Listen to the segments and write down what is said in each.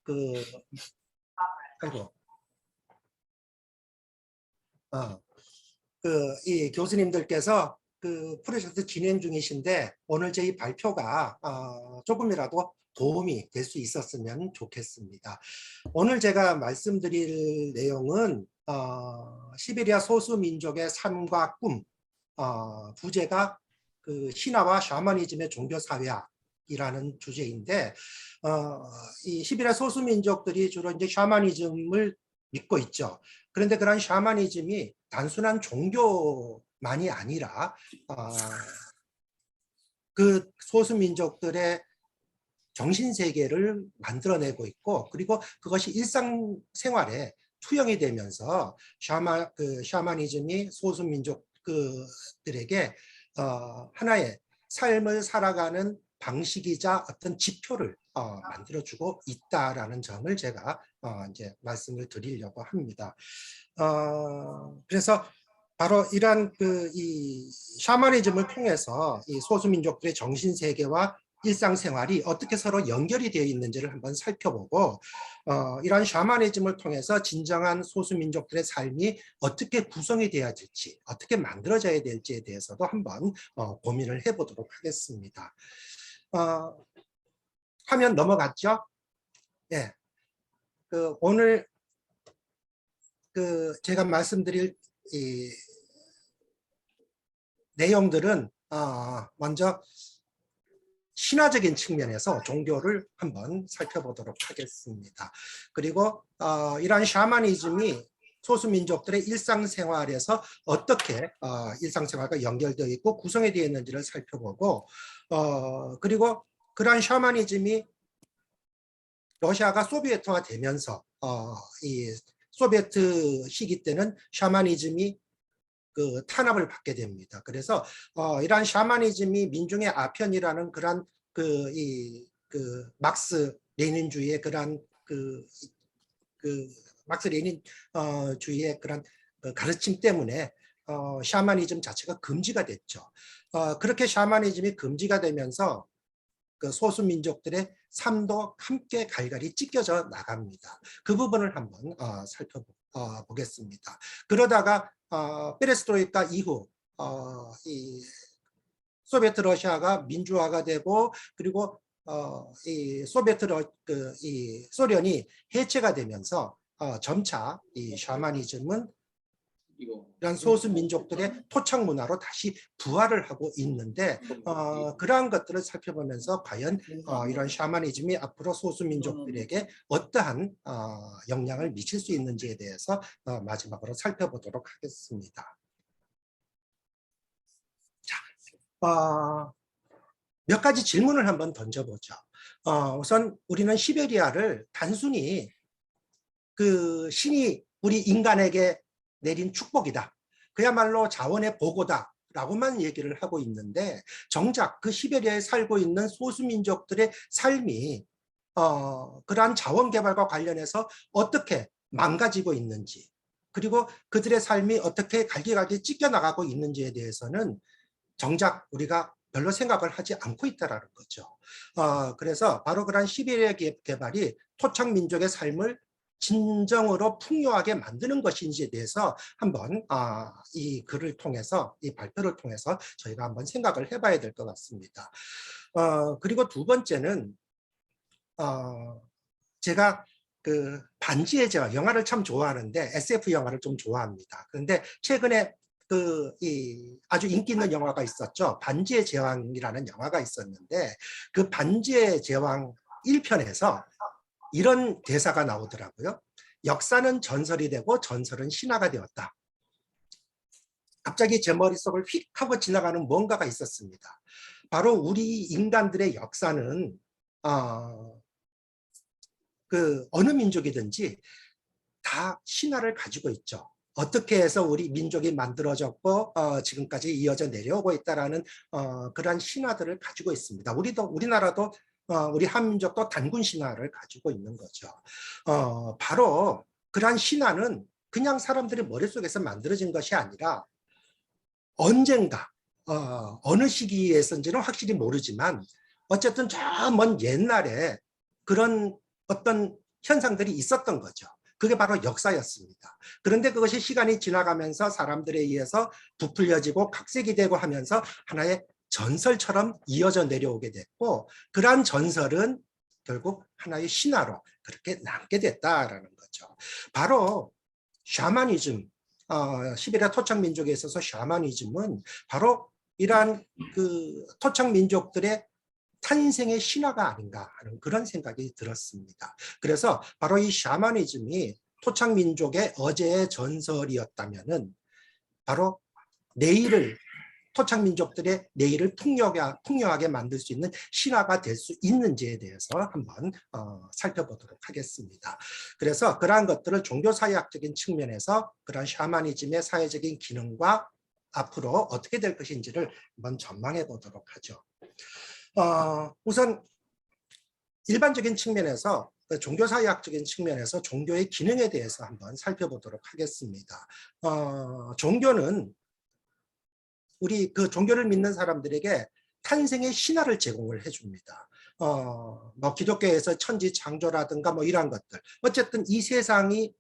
그 아이고 이 교수님들께서 그 프로젝트 진행 중이신데 오늘 저희 발표가 조금이라도 도움이 될 수 있었으면 좋겠습니다. 오늘 제가 말씀드릴 내용은 시베리아 소수민족의 삶과 꿈, 부제가 그 신화와 샤머니즘의 종교사회학이라는 주제인데 이 시베리아 소수민족들이 주로 이제 샤머니즘을 믿고 있죠. 그런데 그런 샤머니즘이 단순한 종교만이 아니라 그 소수민족들의 정신세계를 만들어내고 있고, 그리고 그것이 일상생활에 투영이 되면서 샤머니즘이 소수민족들에게 하나의 삶을 살아가는 방식이자 어떤 지표를 만들어주고 있다라는 점을 제가 이제 말씀을 드리려고 합니다. 그래서 바로 이러한 이 샤머니즘을 통해서 이 소수민족들의 정신세계와 일상생활이 어떻게 서로 연결이 되어 있는지를 한번 살펴보고 이러한 샤머니즘을 통해서 진정한 소수민족들의 삶이 어떻게 구성이 되어야 될지, 어떻게 만들어져야 될지에 대해서도 한번 고민을 해보도록 하겠습니다. 화면 넘어갔죠? 예. 오늘 제가 말씀드릴 이 내용들은 먼저 신화적인 측면에서 종교를 한번 살펴보도록 하겠습니다. 그리고 이러한 샤머니즘이 소수민족들의 일상생활에서 어떻게 일상생활과 연결되어 있고 구성이 되어 있는지를 살펴보고 그리고 그러한 샤머니즘이 러시아가 소비에트화 되면서 이 소비에트 시기 때는 샤머니즘이 탄압을 받게 됩니다. 그래서 이러한 샤머니즘이 민중의 아편이라는 그런 막스 레닌주의의 그런 막스 레닌 주의의 그런 가르침 때문에 샤머니즘 자체가 금지가 됐죠. 그렇게 샤머니즘이 금지가 되면서 그 소수민족들의 삶도 함께 갈갈이 찢겨져 나갑니다. 그 부분을 한번 살펴보겠습니다. 그러다가 페레스트로이카 이후 이 소비에트 러시아가 민주화가 되고 그리고 이 소련이 해체가 되면서 점차 이 샤머니즘은 이런 소수 민족들의 토착 문화로 다시 부활을 하고 있는데 그러한 것들을 살펴보면서 과연 이런 샤머니즘이 앞으로 소수 민족들에게 어떠한 영향을 미칠 수 있는지에 대해서 마지막으로 살펴보도록 하겠습니다. 자, 몇 가지 질문을 한번 던져보죠. 우선 우리는 시베리아를 단순히 그 신이 우리 인간에게 내린 축복이다. 그야말로 자원의 보고다. 라고만 얘기를 하고 있는데 정작 그 시베리아에 살고 있는 소수민족들의 삶이 그러한 자원 개발과 관련해서 어떻게 망가지고 있는지 그리고 그들의 삶이 어떻게 갈기갈기 찢겨나가고 있는지에 대해서는 정작 우리가 별로 생각을 하지 않고 있다는 거죠. 그래서 바로 그러한 시베리아 개발이 토착민족의 삶을 진정으로 풍요하게 만드는 것인지에 대해서 한번 이 글을 통해서 이 발표를 통해서 저희가 한번 생각을 해봐야 될 것 같습니다. 그리고 두 번째는 제가 그 반지의 제왕 영화를 참 좋아하는데 SF 영화를 좀 좋아합니다. 그런데 최근에 아주 인기 있는 영화가 있었죠. 반지의 제왕이라는 영화가 있었는데 그 반지의 제왕 1편에서 이런 대사가 나오더라고요. 역사는 전설이 되고 전설은 신화가 되었다. 갑자기 제 머릿속을 휙 하고 지나가는 뭔가가 있었습니다. 바로 우리 인간들의 역사는 어느 민족이든지 다 신화를 가지고 있죠. 어떻게 해서 우리 민족이 만들어졌고 지금까지 이어져 내려오고 있다라는 그러한 신화들을 가지고 있습니다. 우리나라도 우리 한민족도 단군 신화를 가지고 있는 거죠. 바로 그러한 신화는 그냥 사람들의 머릿속에서 만들어진 것이 아니라 언젠가 어느 시기에서인지는 확실히 모르지만 어쨌든 저 먼 옛날에 그런 어떤 현상들이 있었던 거죠. 그게 바로 역사였습니다. 그런데 그것이 시간이 지나가면서 사람들에 의해서 부풀려지고 각색이 되고 하면서 하나의 전설처럼 이어져 내려오게 됐고, 그러한 전설은 결국 하나의 신화로 그렇게 남게 됐다라는 거죠. 바로 샤머니즘, 시베리아 토착 민족에 있어서 샤머니즘은 바로 이러한 그 토착 민족들의 탄생의 신화가 아닌가 하는 그런 생각이 들었습니다. 그래서 바로 이 샤머니즘이 토착 민족의 어제의 전설이었다면은 바로 내일을 토착 민족들의 내일을 풍요하게 만들 수 있는 신화가 될 수 있는지에 대해서 한번 살펴보도록 하겠습니다. 그래서 그러한 것들을 종교사회학적인 측면에서 그러한 샤머니즘의 사회적인 기능과 앞으로 어떻게 될 것인지를 한번 전망해 보도록 하죠. 우선 일반적인 측면에서 종교사회학적인 측면에서 종교의 기능에 대해서 한번 살펴보도록 하겠습니다. 종교는 우리 그 종교를 믿는 사람들에게 탄생의 신화를 제공을 해줍니다. 뭐 기독교에서 천지 창조라든가 뭐 이러한 것들, 어쨌든 이 세상이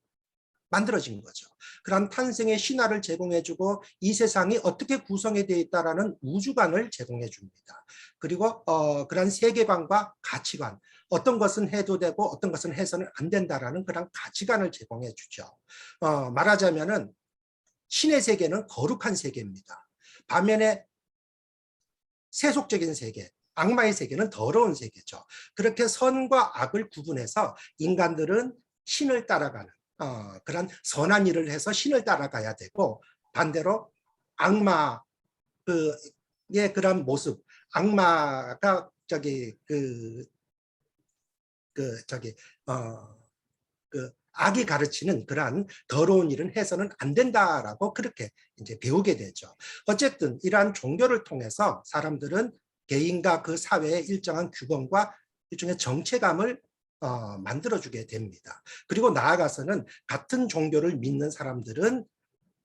만들어진 거죠. 그런 탄생의 신화를 제공해주고 이 세상이 어떻게 구성이 되어 있다라는 우주관을 제공해 줍니다. 그리고 그런 세계관과 가치관, 어떤 것은 해도 되고 어떤 것은 해서는 안 된다라는 그런 가치관을 제공해 주죠. 말하자면은 신의 세계는 거룩한 세계입니다. 반면에 세속적인 세계, 악마의 세계는 더러운 세계죠. 그렇게 선과 악을 구분해서 인간들은 신을 따라가는 그런 선한 일을 해서 신을 따라가야 되고, 반대로 악마의 그런 모습, 악마가 악이 가르치는 그러한 더러운 일은 해서는 안 된다라고 그렇게 이제 배우게 되죠. 어쨌든 이러한 종교를 통해서 사람들은 개인과 그 사회의 일정한 규범과 일종의 정체감을 만들어주게 됩니다. 그리고 나아가서는 같은 종교를 믿는 사람들은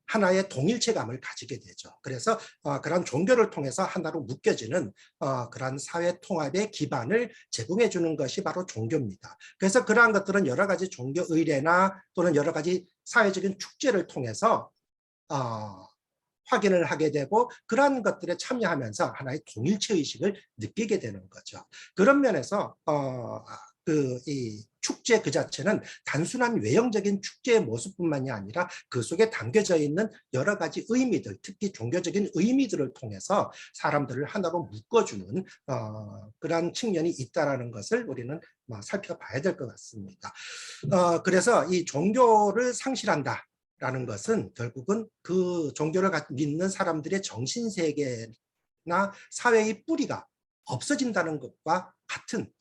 하나의 동일체감을 가지게 되죠. 그래서 그런 종교를 통해서 하나로 묶여지는 그런 사회 통합의 기반을 제공해 주는 것이 바로 종교입니다. 그래서 그러한 것들은 여러 가지 종교 의례나 또는 여러 가지 사회적인 축제를 통해서 확인을 하게 되고, 그러한 것들에 참여하면서 하나의 동일체 의식을 느끼게 되는 거죠. 그런 면에서 이 축제 그 자체는 단순한 외형적인 축제의 모습뿐만이 아니라 그 속에 담겨져 있는 여러 가지 의미들, 특히 종교적인 의미들을 통해서 사람들을 하나로 묶어주는 그런 측면이 있다는 것을 우리는 살펴봐야 될 것 같습니다. 그래서 이 종교를 상실한다 라는 것은 결국은 그 종교를 믿는 사람들의 정신세계나 사회의 뿌리가 없어진다는 것과 같은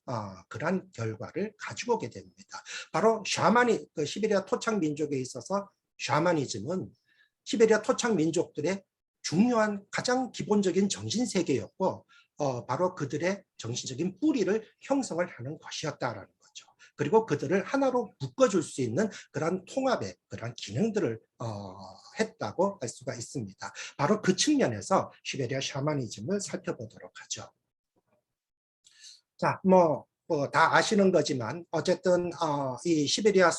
그러한 결과를 가지고 오게 됩니다. 바로 시베리아 토착 민족에 있어서 샤머니즘은 시베리아 토착 민족들의 중요한 가장 기본적인 정신세계였고, 바로 그들의 정신적인 뿌리를 형성을 하는 것이었다라는 거죠. 그리고 그들을 하나로 묶어줄 수 있는 그런 통합의 그런 기능들을 했다고 할 수가 있습니다. 바로 그 측면에서 시베리아 샤머니즘을 살펴보도록 하죠. 자, 다 아시는 거지만 어쨌든 이 시베리아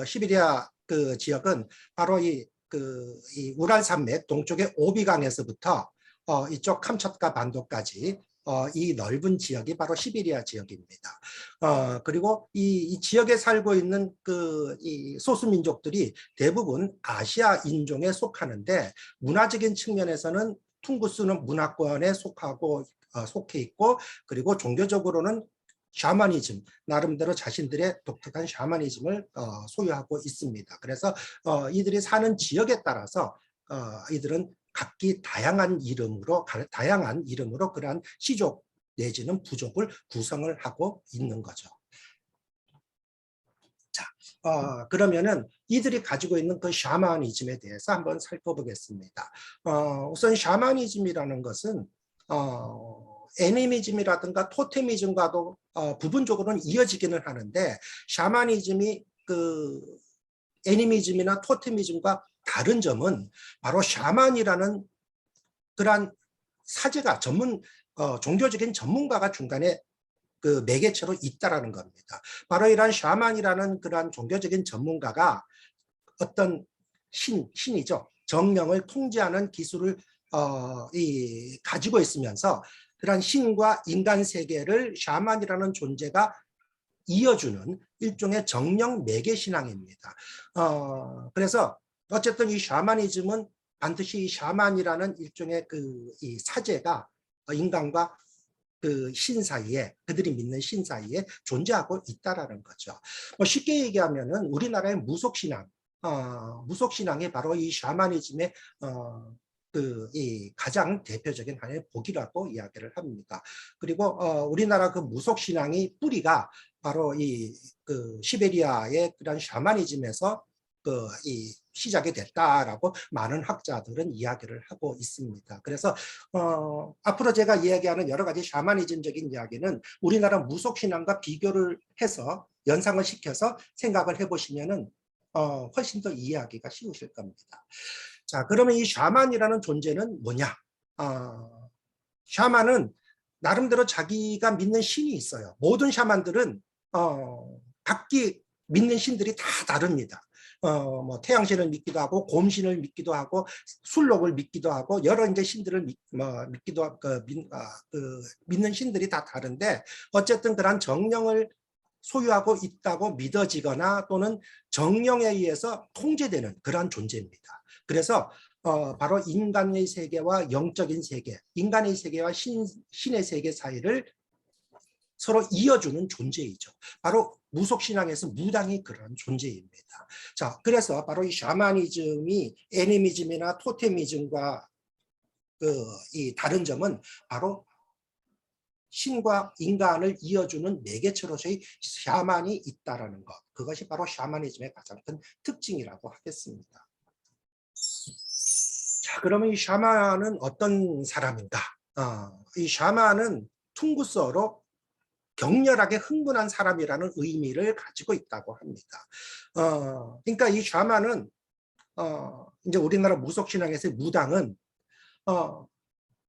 시베리아 그 지역은 바로 이 우랄 산맥 동쪽의 오비강에서부터 이쪽 캄차tka 반도까지 이 넓은 지역이 바로 시베리아 지역입니다. 그리고 이 지역에 살고 있는 이 소수 민족들이 대부분 아시아 인종에 속하는데, 문화적인 측면에서는 퉁구스는 문화권에 속해 있고, 그리고 종교적으로는 샤머니즘, 나름대로 자신들의 독특한 샤머니즘을 소유하고 있습니다. 그래서 이들이 사는 지역에 따라서 이들은 각기 다양한 이름으로 그러한 시족 내지는 부족을 구성을 하고 있는 거죠. 자, 그러면은 이들이 가지고 있는 그 샤머니즘에 대해서 한번 살펴보겠습니다. 우선 샤머니즘이라는 것은 애니미즘이라든가 토테미즘과도 부분적으로는 이어지기는 하는데, 샤머니즘이 애니미즘이나 토테미즘과 다른 점은 바로 샤먼이라는 그러한 사제가 종교적인 전문가가 중간에 그 매개체로 있다라는 겁니다. 바로 이러한 샤만이라는 그러한 종교적인 전문가가 어떤 신이죠. 정령을 통제하는 기술을 가지고 있으면서 그러한 신과 인간 세계를 샤만이라는 존재가 이어주는 일종의 정령 매개 신앙입니다. 그래서 어쨌든 이 샤머니즘은 반드시 이 샤만이라는 일종의 이 사제가 인간과 그 신 사이에, 그들이 믿는 신 사이에 존재하고 있다라는 거죠. 뭐 쉽게 얘기하면은 우리나라의 무속신앙이 바로 이 샤머니즘의 이 가장 대표적인 하나의 복이라고 이야기를 합니다. 그리고 우리나라 그 무속신앙이 뿌리가 바로 그 시베리아의 그런 샤머니즘에서 이 시작이 됐다라고 많은 학자들은 이야기를 하고 있습니다. 그래서 앞으로 제가 이야기하는 여러 가지 샤머니즘적인 이야기는 우리나라 무속신앙과 비교를 해서 연상을 시켜서 생각을 해보시면은 훨씬 더 이해하기가 쉬우실 겁니다. 자, 그러면 이 샤만이라는 존재는 뭐냐? 샤만은 나름대로 자기가 믿는 신이 있어요. 모든 샤만들은 각기 믿는 신들이 다 다릅니다. 뭐 태양신을 믿기도 하고 곰신을 믿기도 하고 술록을 믿기도 하고 여러 이제 신들을 믿기도 하고 믿는 신들이 다 다른데 어쨌든 그런 정령을 소유하고 있다고 믿어지거나 또는 정령에 의해서 통제되는 그러한 존재입니다. 그래서 바로 인간의 세계와 영적인 세계, 인간의 세계와 신의 세계 사이를 서로 이어주는 존재이죠. 바로 무속신앙에서 무당이 그런 존재입니다. 자, 그래서 바로 이 샤머니즘이 애니미즘이나 토테미즘과 이 다른 점은 바로 신과 인간을 이어주는 매개체로서의 샤만이 있다라는 것. 그것이 바로 샤머니즘의 가장 큰 특징이라고 하겠습니다. 자, 그러면 이 샤만은 어떤 사람인가? 이 샤만은 퉁구스어로 격렬하게 흥분한 사람이라는 의미를 가지고 있다고 합니다. 그러니까 이 샤만은 이제 우리나라 무속신앙에서의 무당은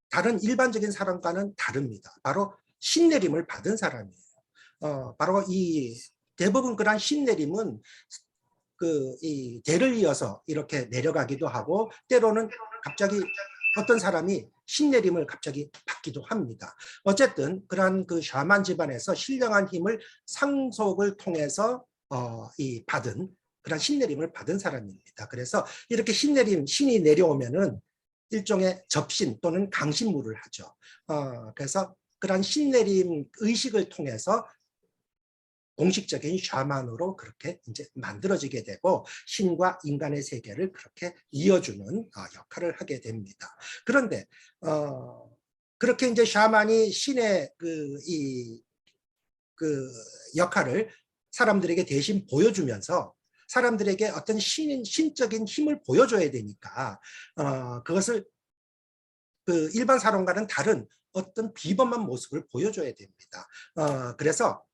다른 일반적인 사람과는 다릅니다. 바로 신내림을 받은 사람이에요. 바로 이 대부분 그런 신내림은 이 대를 이어서 이렇게 내려가기도 하고 때로는 갑자기 어떤 사람이 신내림을 갑자기 받기도 합니다. 어쨌든 그러한 그 샤만 집안에서 신령한 힘을 상속을 통해서 받은 그런 신내림을 받은 사람입니다. 그래서 이렇게 신이 내려오면은 일종의 접신 또는 강신무를 하죠. 그래서 그런 신내림 의식을 통해서 공식적인 샤만으로 그렇게 이제 만들어지게 되고 신과 인간의 세계를 그렇게 이어주는 역할을 하게 됩니다. 그런데 그렇게 이제 샤만이 신의 그 역할을 사람들에게 대신 보여주면서 사람들에게 어떤 신적인 힘을 보여줘야 되니까 그것을 그 일반 사람과는 다른 어떤 비범한 모습을 보여줘야 됩니다. 그래서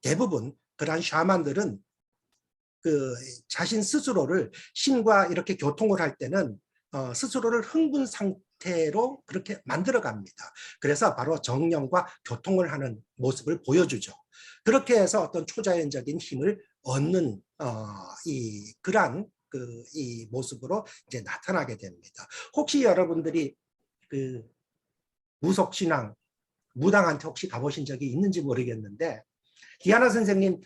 대부분 그러한 샤만들은 그 자신 스스로를 신과 이렇게 교통을 할 때는 스스로를 흥분 상태로 그렇게 만들어 갑니다. 그래서 바로 정령과 교통을 하는 모습을 보여주죠. 그렇게 해서 어떤 초자연적인 힘을 얻는 그러한 이 모습으로 이제 나타나게 됩니다. 혹시 여러분들이 그 무속신앙 무당한테 혹시 가보신 적이 있는지 모르겠는데 디아나 선생님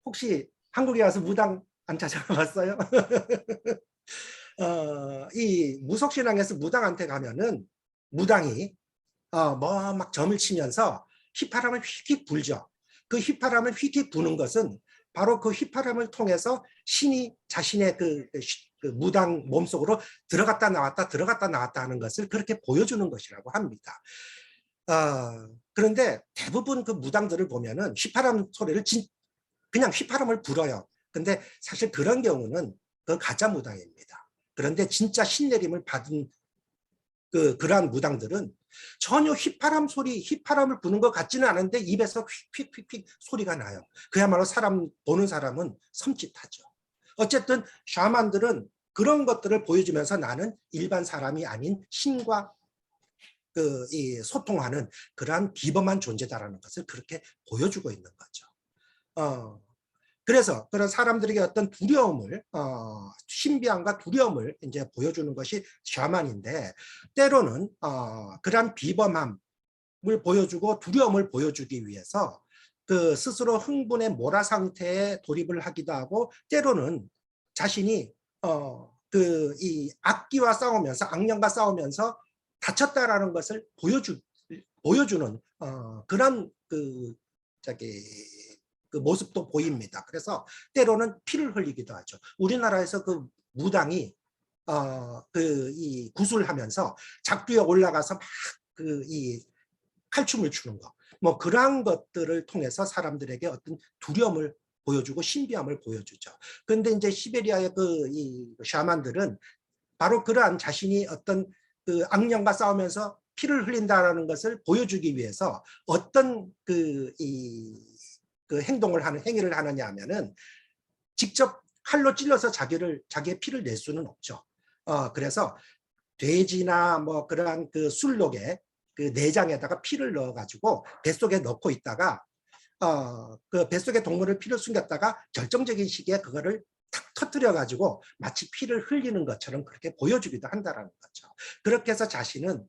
혹시 한국에 와서 무당 안 찾아봤어요? 이 무속신앙에서 무당한테 가면은 무당이 뭐 막 점을 치면서 휘파람을 휙휙 불죠. 그 휘파람을 휙휙 부는 것은 바로 그 휘파람을 통해서 신이 자신의 그 무당 몸속으로 들어갔다 나왔다 하는 것을 그렇게 보여주는 것이라고 합니다. 그런데 대부분 그 무당들을 보면은 휘파람 소리를 그냥 휘파람을 불어요. 근데 사실 그런 경우는 그 가짜 무당입니다. 그런데 진짜 신내림을 받은 그러한 무당들은 전혀 휘파람을 부는 것 같지는 않은데 입에서 휙휙휙 소리가 나요. 그야말로 보는 사람은 섬찟하죠. 어쨌든 샤만들은 그런 것들을 보여주면서 나는 일반 사람이 아닌 신과 이 소통하는 그러한 비범한 존재다라는 것을 그렇게 보여주고 있는 거죠. 그래서 그런 사람들에게 어떤 두려움을, 신비함과 두려움을 이제 보여주는 것이 샤만인데, 때로는 그러한 비범함을 보여주고 두려움을 보여주기 위해서 그 스스로 흥분의 모라 상태에 돌입을 하기도 하고, 때로는 자신이 이 악기와 싸우면서, 악령과 싸우면서 다쳤다라는 것을 보여주는 그런 저기 그 모습도 보입니다. 그래서 때로는 피를 흘리기도 하죠. 우리나라에서 그 무당이 이 구슬하면서 작두에 올라가서 막 이 칼춤을 추는 거, 뭐 그러한 것들을 통해서 사람들에게 어떤 두려움을 보여주고 신비함을 보여주죠. 그런데 이제 시베리아의 이 샤만들은 바로 그러한 자신이 어떤 그 악령과 싸우면서 피를 흘린다라는 것을 보여주기 위해서 어떤 행동을 하는 행위를 하느냐 하면은 직접 칼로 찔러서 자기의 피를 낼 수는 없죠. 그래서 돼지나 뭐 그러한 그 술록에 그 내장에다가 피를 넣어가지고 뱃속에 넣고 있다가 그 뱃속에 동물을 피를 숨겼다가 결정적인 시기에 그거를 탁 터뜨려가지고 마치 피를 흘리는 것처럼 그렇게 보여주기도 한다라는 거죠. 그렇게 해서 자신은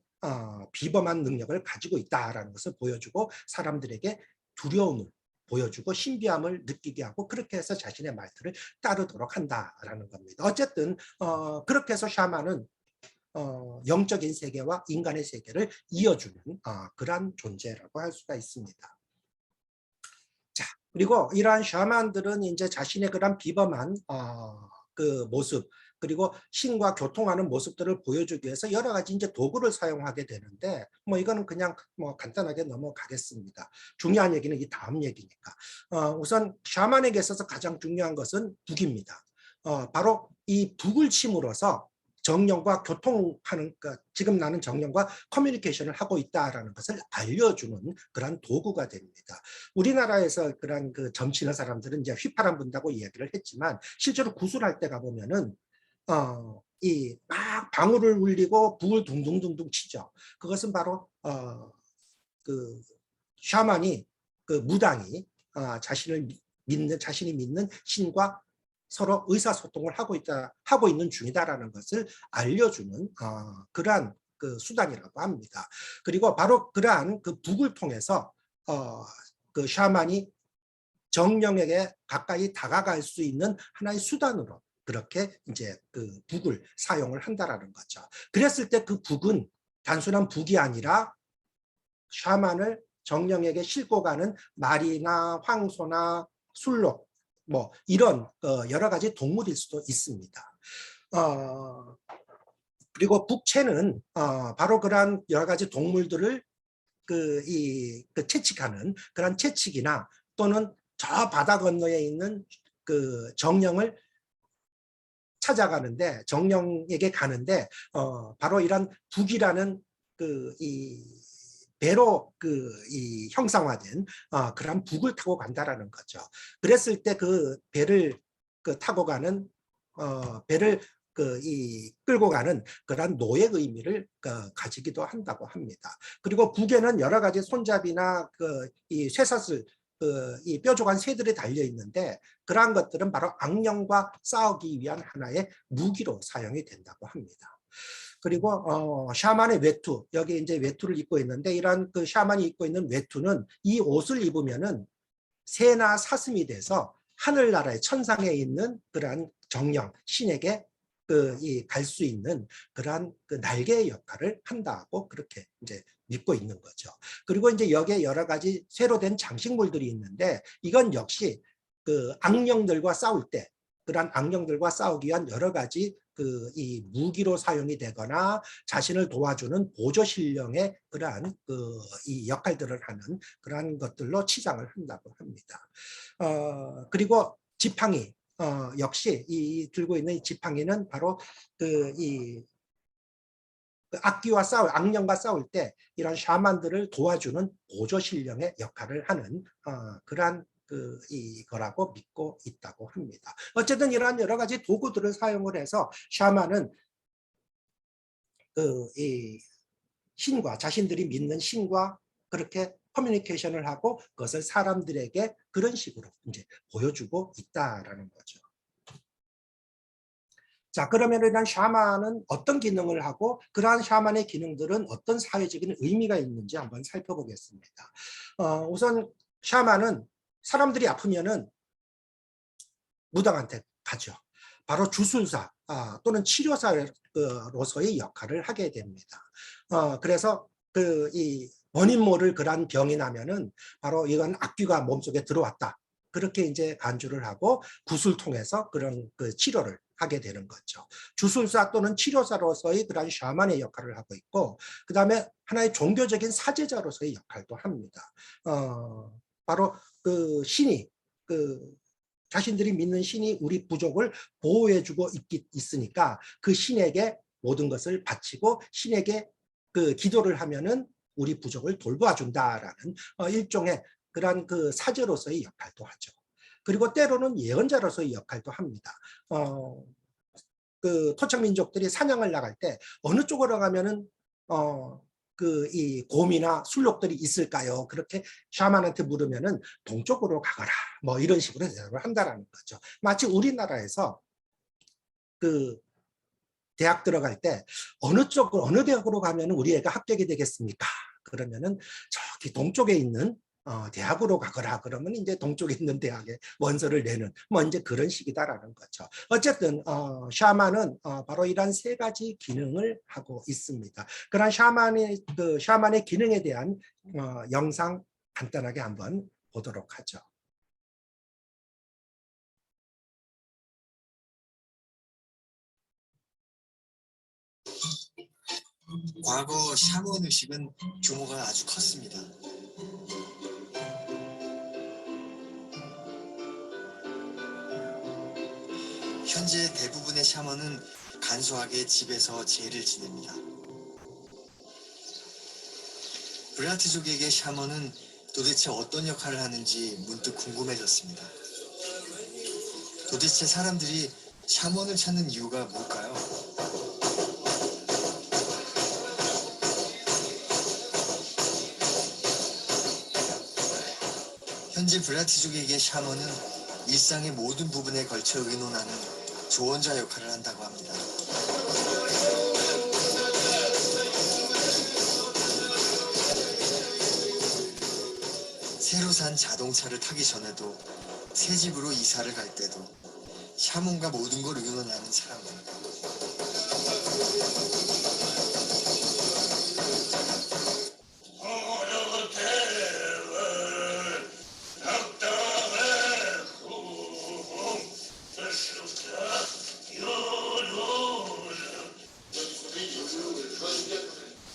비범한 능력을 가지고 있다라는 것을 보여주고 사람들에게 두려움을 보여주고 신비함을 느끼게 하고 그렇게 해서 자신의 말들을 따르도록 한다라는 겁니다. 어쨌든 그렇게 해서 샤만은 영적인 세계와 인간의 세계를 이어주는 그러한 존재라고 할 수가 있습니다. 자, 그리고 이러한 샤만들은 이제 자신의 그런 비범한 그 모습, 그리고 신과 교통하는 모습들을 보여주기 위해서 여러 가지 이제 도구를 사용하게 되는데, 뭐 이거는 그냥 뭐 간단하게 넘어가겠습니다. 중요한 얘기는 이 다음 얘기니까. 우선 샤만에게 있어서 가장 중요한 것은 북입니다. 바로 이 북을 침으로써 정령과 교통하는, 지금 나는 정령과 커뮤니케이션을 하고 있다라는 것을 알려주는 그런 도구가 됩니다. 우리나라에서 그런 그 점치는 사람들은 이제 휘파람 분다고 이야기를 했지만 실제로 구슬할 때 가보면은 이 막 방울을 울리고 북을 둥둥둥둥 치죠. 그것은 바로 그 샤만이, 그 무당이 자신이 믿는 신과 서로 의사소통을 하고 있는 중이다라는 것을 알려주는 그러한 그 수단이라고 합니다. 그리고 바로 그러한 그 북을 통해서 그 샤만이 정령에게 가까이 다가갈 수 있는 하나의 수단으로 그렇게 이제 그 북을 사용을 한다라는 거죠. 그랬을 때 그 북은 단순한 북이 아니라 샤만을 정령에게 싣고 가는 말이나 황소나 술록, 뭐 이런 여러 가지 동물일 수도 있습니다. 그리고 북채는 바로 그러한 여러 가지 동물들을 채찍하는 그런 채찍이나 또는 저 바다 건너에 있는 그 정령을 찾아가는데, 정령에게 가는데 바로 이런 북이라는 이 배로 이 형상화된 그런 북을 타고 간다라는 거죠. 그랬을 때 그 배를 타고 가는 배를 이 끌고 가는 그런 노예 의미를 가지기도 한다고 합니다. 그리고 북에는 여러 가지 손잡이나 이 쇠사슬, 이 뾰족한 쇠들이 달려 있는데 그러한 것들은 바로 악령과 싸우기 위한 하나의 무기로 사용이 된다고 합니다. 그리고 샤만의 외투, 여기 이제 외투를 입고 있는데 이런 그 샤만이 입고 있는 외투는 이 옷을 입으면은 새나 사슴이 돼서 하늘나라의 천상에 있는 그러한 정령, 신에게 갈 수 있는 그러한 그 날개의 역할을 한다고 그렇게 이제 믿고 있는 거죠. 그리고 이제 여기에 여러 가지 새로 된 장식물들이 있는데 이건 역시 그 악령들과 싸울 때 그러한 악령들과 싸우기 위한 여러 가지 이 무기로 사용이 되거나 자신을 도와주는 보조 신령의 그러한 이 역할들을 하는 그러한 것들로 치장을 한다고 합니다. 그리고 지팡이, 역시 이 들고 있는 이 지팡이는 바로 이 악기와 악령과 싸울 때 이런 샤만들을 도와주는 보조 신령의 역할을 하는 그러한 이거라고 믿고 있다고 합니다. 어쨌든 이러한 여러 가지 도구들을 사용을 해서 샤만은 신과 자신들이 믿는 신과 그렇게 커뮤니케이션을 하고 그것을 사람들에게 그런 식으로 이제 보여주고 있다라는 거죠. 자, 그러면 일단 샤만은 어떤 기능을 하고 그러한 샤만의 기능들은 어떤 사회적인 의미가 있는지 한번 살펴보겠습니다. 우선 샤만은 사람들이 아프면은 무당한테 가죠. 바로 주술사 또는 치료사로서의 역할을 하게 됩니다. 그래서 이 원인 모를 그런 병이 나면은 바로 이건 악귀가 몸속에 들어왔다. 그렇게 이제 간주를 하고 굿을 통해서 그런 치료를 하게 되는 거죠. 주술사 또는 치료사로서의 그런 샤만의 역할을 하고 있고, 그 다음에 하나의 종교적인 사제자로서의 역할도 합니다. 바로 신이 자신들이 믿는 신이 우리 부족을 보호해주고 있으니까 그 신에게 모든 것을 바치고 신에게 기도를 하면은 우리 부족을 돌보아준다라는 일종의 그런 사제로서의 역할도 하죠. 그리고 때로는 예언자로서의 역할도 합니다. 토착민족들이 사냥을 나갈 때 어느 쪽으로 가면은 이 곰이나 술록들이 있을까요? 그렇게 샤만한테 물으면은 동쪽으로 가거라. 뭐 이런 식으로 대답을 한다라는 거죠. 마치 우리나라에서 대학 들어갈 때 어느 대학으로 가면 우리 애가 합격이 되겠습니까? 그러면은 저기 동쪽에 있는 대학으로 가거라. 그러면 이제 동쪽에 있는 대학에 원서를 내는 뭐 이제 그런 식이다라는 거죠. 어쨌든 샤만은 바로 이러한 세 가지 기능을 하고 있습니다. 그런 샤만의 기능에 대한 영상 간단하게 한번 보도록 하죠. 과거 샤먼 의식은 규모가 아주 컸습니다. 현재 대부분의 샤먼은 간소하게 집에서 제를 지냅니다. 브라트족에게 샤먼은 도대체 어떤 역할을 하는지 문득 궁금해졌습니다. 도대체 사람들이 샤먼을 찾는 이유가 뭘까요? 현재 브라트족에게 샤먼은 일상의 모든 부분에 걸쳐 의논하는 조언자 역할을 한다고 합니다. 새로 산 자동차를 타기 전에도 새 집으로 이사를 갈 때도 샤먼과 모든 걸 의논하는 사람들.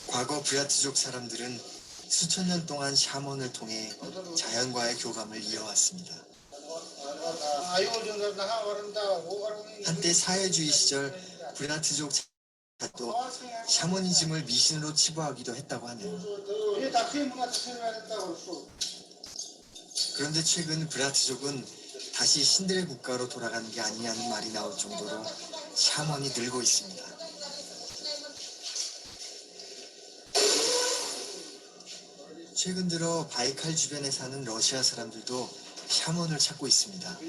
과거 브라트족 사람들은 수천 년 동안 샤먼을 통해 자연과의 교감을 이어왔습니다. 한때 사회주의 시절 브라트족 도 샤머니즘을 미신으로 치부하기도 했다고 하네요. 그런데 최근 브라트족은 다시 신들의 국가로 돌아가는 게 아니냐는 말이 나올 정도로 샤먼이 늘고 있습니다. 최근 들어 바이칼 주변에 사는 러시아 사람들도 샤먼을 찾고 있습니다.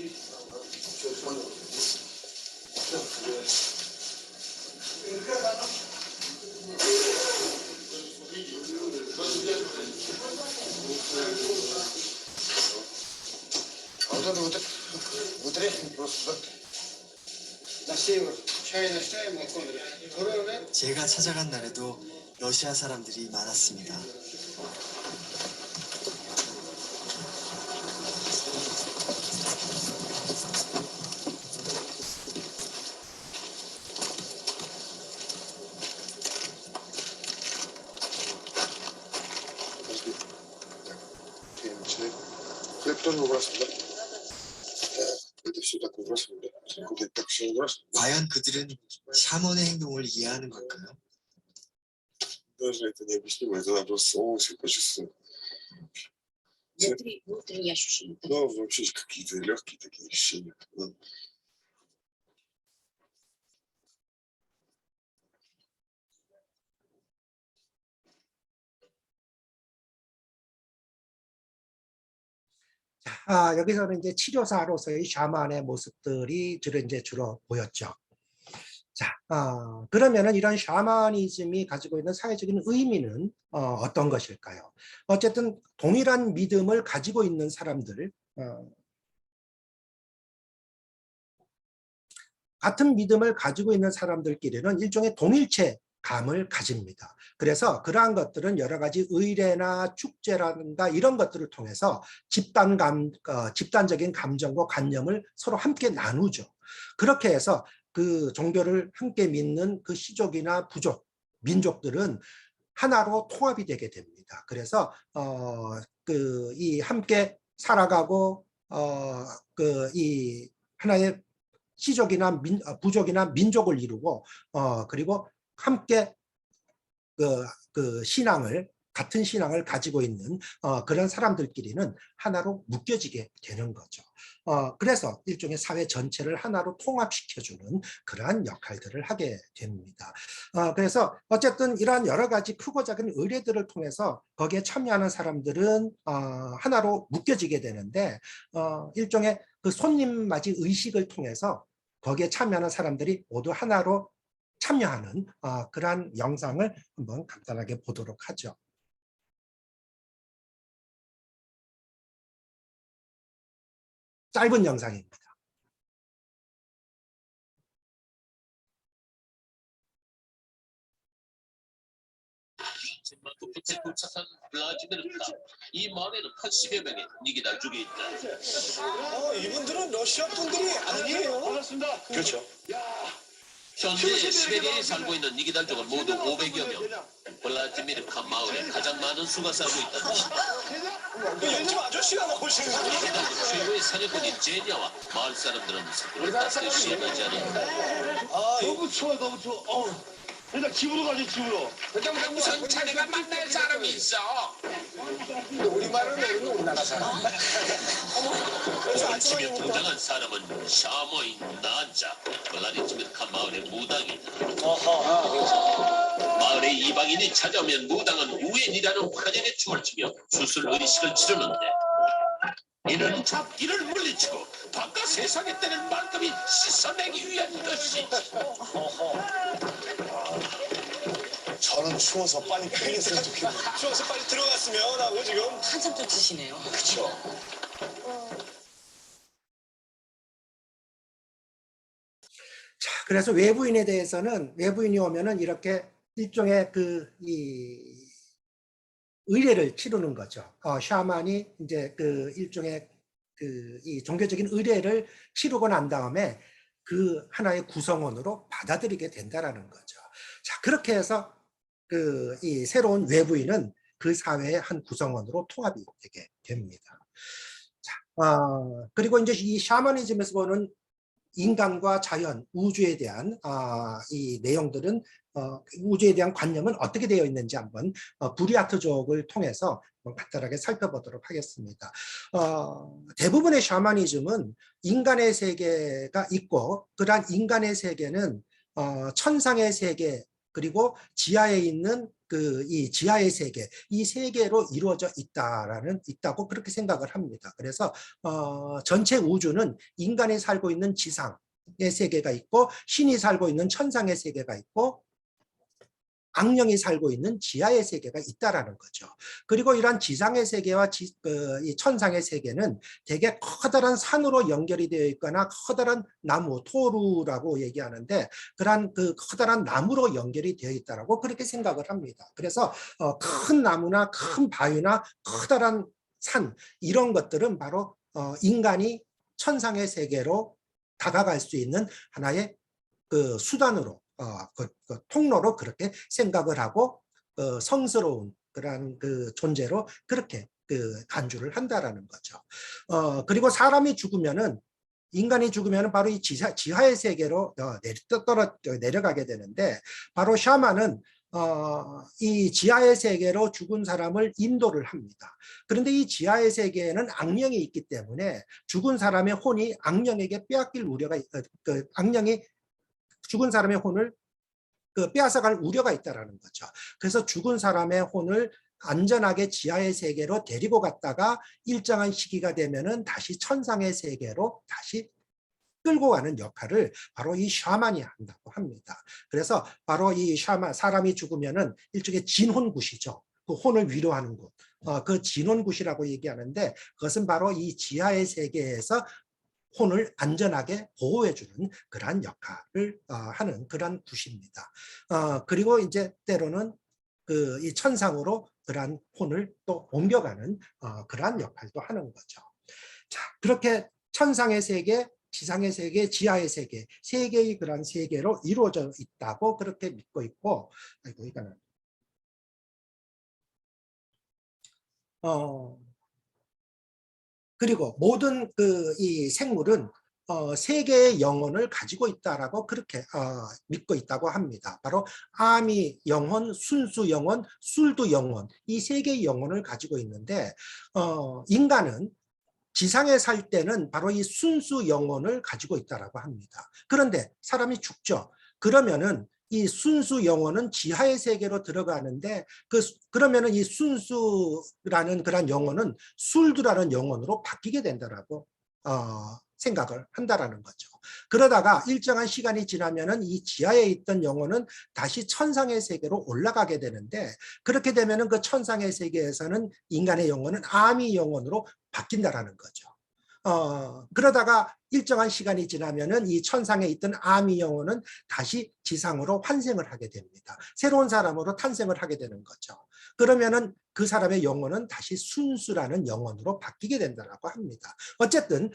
제가 찾아간 날에도 러시아 사람들이 많았습니다. 과연 그들은 샤먼의 행동을 이해하는 걸까요? Даже это необъяснимо, это надо просто почувствовать. Внутренние ощущения. Ну, вообще какие-то легкие такие ощущения. 여기서는 이제 치료사로서의 샤만의 모습들이 주로 보였죠. 자, 그러면은 이런 샤머니즘이 가지고 있는 사회적인 의미는 어떤 것일까요? 어쨌든 동일한 믿음을 가지고 있는 사람들, 같은 믿음을 가지고 있는 사람들끼리는 일종의 동일체감을 가집니다. 그래서 그러한 것들은 여러 가지 의례나 축제라든가 이런 것들을 통해서 집단적인 감정과 관념을 서로 함께 나누죠. 그렇게 해서 그 종교를 함께 믿는 그 시족이나 부족, 민족들은 하나로 통합이 되게 됩니다. 그래서 이 함께 살아가고 이 하나의 시족이나 부족이나 민족을 이루고 그리고 함께 같은 신앙을 가지고 있는 그런 사람들끼리는 하나로 묶여지게 되는 거죠. 그래서 일종의 사회 전체를 하나로 통합시켜주는 그러한 역할들을 하게 됩니다. 그래서 어쨌든 이러한 여러 가지 크고 작은 의례들을 통해서 거기에 참여하는 사람들은 하나로 묶여지게 되는데 일종의 그 손님 맞이 의식을 통해서 거기에 참여하는 사람들이 모두 하나로 참여하는 그러한 영상을 한번 간단하게 보도록 하죠. 짧은 영상입니다. 북부에 도착한 블라디미르카. 이 마을에는 80여 명의 니기달족이 있다. 이분들은 러시아 분들이 아니에요. 반갑습니다. 그렇죠. 현재 시베리아에 살고 있는 니기달족은 모두 500여 명. 블라디미르카 마을에 가장 많은 수가 살고 있다. 요즘 아저씨가 나오시는 거예요. 니기달족 최고의 사냥꾼인 제니아와 마을 사람들은 서로 따스게 시행하지 않는다. 너무 추워, 너무 추워. 일단 집으로 가지, 집으로. 우선 자네가 만날 사람이 있어. 우리말은 우리나라 사람. 집에 등장한 사람은 샤머인 나자, 블라디미르카 마을의 무당이다. 마을의 이방인이 찾아오면 무당은 우엔이라는 환영의 춤을 추며 수술 의식을 치르는데 이는 잡기를 물리치고 바깥 세상에 뜨는 말끔히 씻어내기 위한 것이지. 저는 추워서 빨리 빼겠으면 좋겠네요. 추워서 빨리 들어갔으면 하고 지금. 한참 쫓으시네요. 그렇죠. 자, 그래서 외부인에 대해서는 외부인이 오면은 이렇게 일종의 이 의례를 치르는 거죠. 샤만이 이제 일종의 이 종교적인 의례를 치르고 난 다음에 그 하나의 구성원으로 받아들이게 된다라는 거죠. 자, 그렇게 해서 이 새로운 외부인은 그 사회의 한 구성원으로 통합이 되게 됩니다. 자, 그리고 이제 이 샤머니즘에서 보는 인간과 자연, 우주에 대한 이 내용들은 우주에 대한 관념은 어떻게 되어 있는지 한번 부리아트족을 통해서 간단하게 살펴보도록 하겠습니다. 대부분의 샤머니즘은 인간의 세계가 있고 그러한 인간의 세계는 천상의 세계 그리고 지하에 있는 이 지하의 세계, 이 세계로 이루어져 있다고 그렇게 생각을 합니다. 그래서 전체 우주는 인간이 살고 있는 지상의 세계가 있고 신이 살고 있는 천상의 세계가 있고 악령이 살고 있는 지하의 세계가 있다라는 거죠. 그리고 이러한 지상의 세계와 이 천상의 세계는 되게 커다란 산으로 연결이 되어 있거나 커다란 나무, 토루라고 얘기하는데 그러한 커다란 나무로 연결이 되어 있다라고 그렇게 생각을 합니다. 그래서 큰 나무나 큰 바위나 커다란 산 이런 것들은 바로 인간이 천상의 세계로 다가갈 수 있는 하나의 수단으로 통로로 그렇게 생각을 하고 성스러운 그러한 존재로 그렇게 간주를 한다라는 거죠. 그리고 사람이 죽으면은 인간이 죽으면 바로 이 지하의 세계로 내려가게 되는데 바로 샤만은 이 지하의 세계로 죽은 사람을 인도를 합니다. 그런데 이 지하의 세계에는 악령이 있기 때문에 죽은 사람의 혼이 악령에게 빼앗길 우려가 악령이 죽은 사람의 혼을 빼앗아갈 우려가 있다라는 거죠. 그래서 죽은 사람의 혼을 안전하게 지하의 세계로 데리고 갔다가 일정한 시기가 되면은 다시 천상의 세계로 다시 끌고 가는 역할을 바로 이 샤만이 한다고 합니다. 그래서 바로 이 샤만, 사람이 죽으면은 일종의 진혼굿이죠. 그 혼을 위로하는 곳. 그 진혼굿이라고 얘기하는데 그것은 바로 이 지하의 세계에서 혼을 안전하게 보호해주는 그러한 역할을 하는 그러한 굿입니다. 그리고 이제 때로는 그 이 천상으로 그러한 혼을 또 옮겨가는 그러한 역할도 하는 거죠. 자, 그렇게 천상의 세계, 지상의 세계, 지하의 세계, 세 개의 그러한 세계로 이루어져 있다고 그렇게 믿고 있고, 아이고 이거는 그리고 모든 그 이 생물은 세 개의 영혼을 가지고 있다라고 그렇게 믿고 있다고 합니다. 바로 아미 영혼, 순수 영혼, 술두 영혼, 이 세 개의 영혼을 가지고 있는데 인간은 지상에 살 때는 바로 이 순수 영혼을 가지고 있다라고 합니다. 그런데 사람이 죽죠. 그러면은 이 순수 영혼은 지하의 세계로 들어가는데 그러면은 이 순수라는 그런 영혼은 술두라는 영혼으로 바뀌게 된다라고 생각을 한다라는 거죠. 그러다가 일정한 시간이 지나면은 이 지하에 있던 영혼은 다시 천상의 세계로 올라가게 되는데 그렇게 되면은 그 천상의 세계에서는 인간의 영혼은 아미 영혼으로 바뀐다라는 거죠. 그러다가 일정한 시간이 지나면은 이 천상에 있던 아미 영혼은 다시 지상으로 환생을 하게 됩니다. 새로운 사람으로 탄생을 하게 되는 거죠. 그러면은 그 사람의 영혼은 다시 순수라는 영혼으로 바뀌게 된다고 합니다. 어쨌든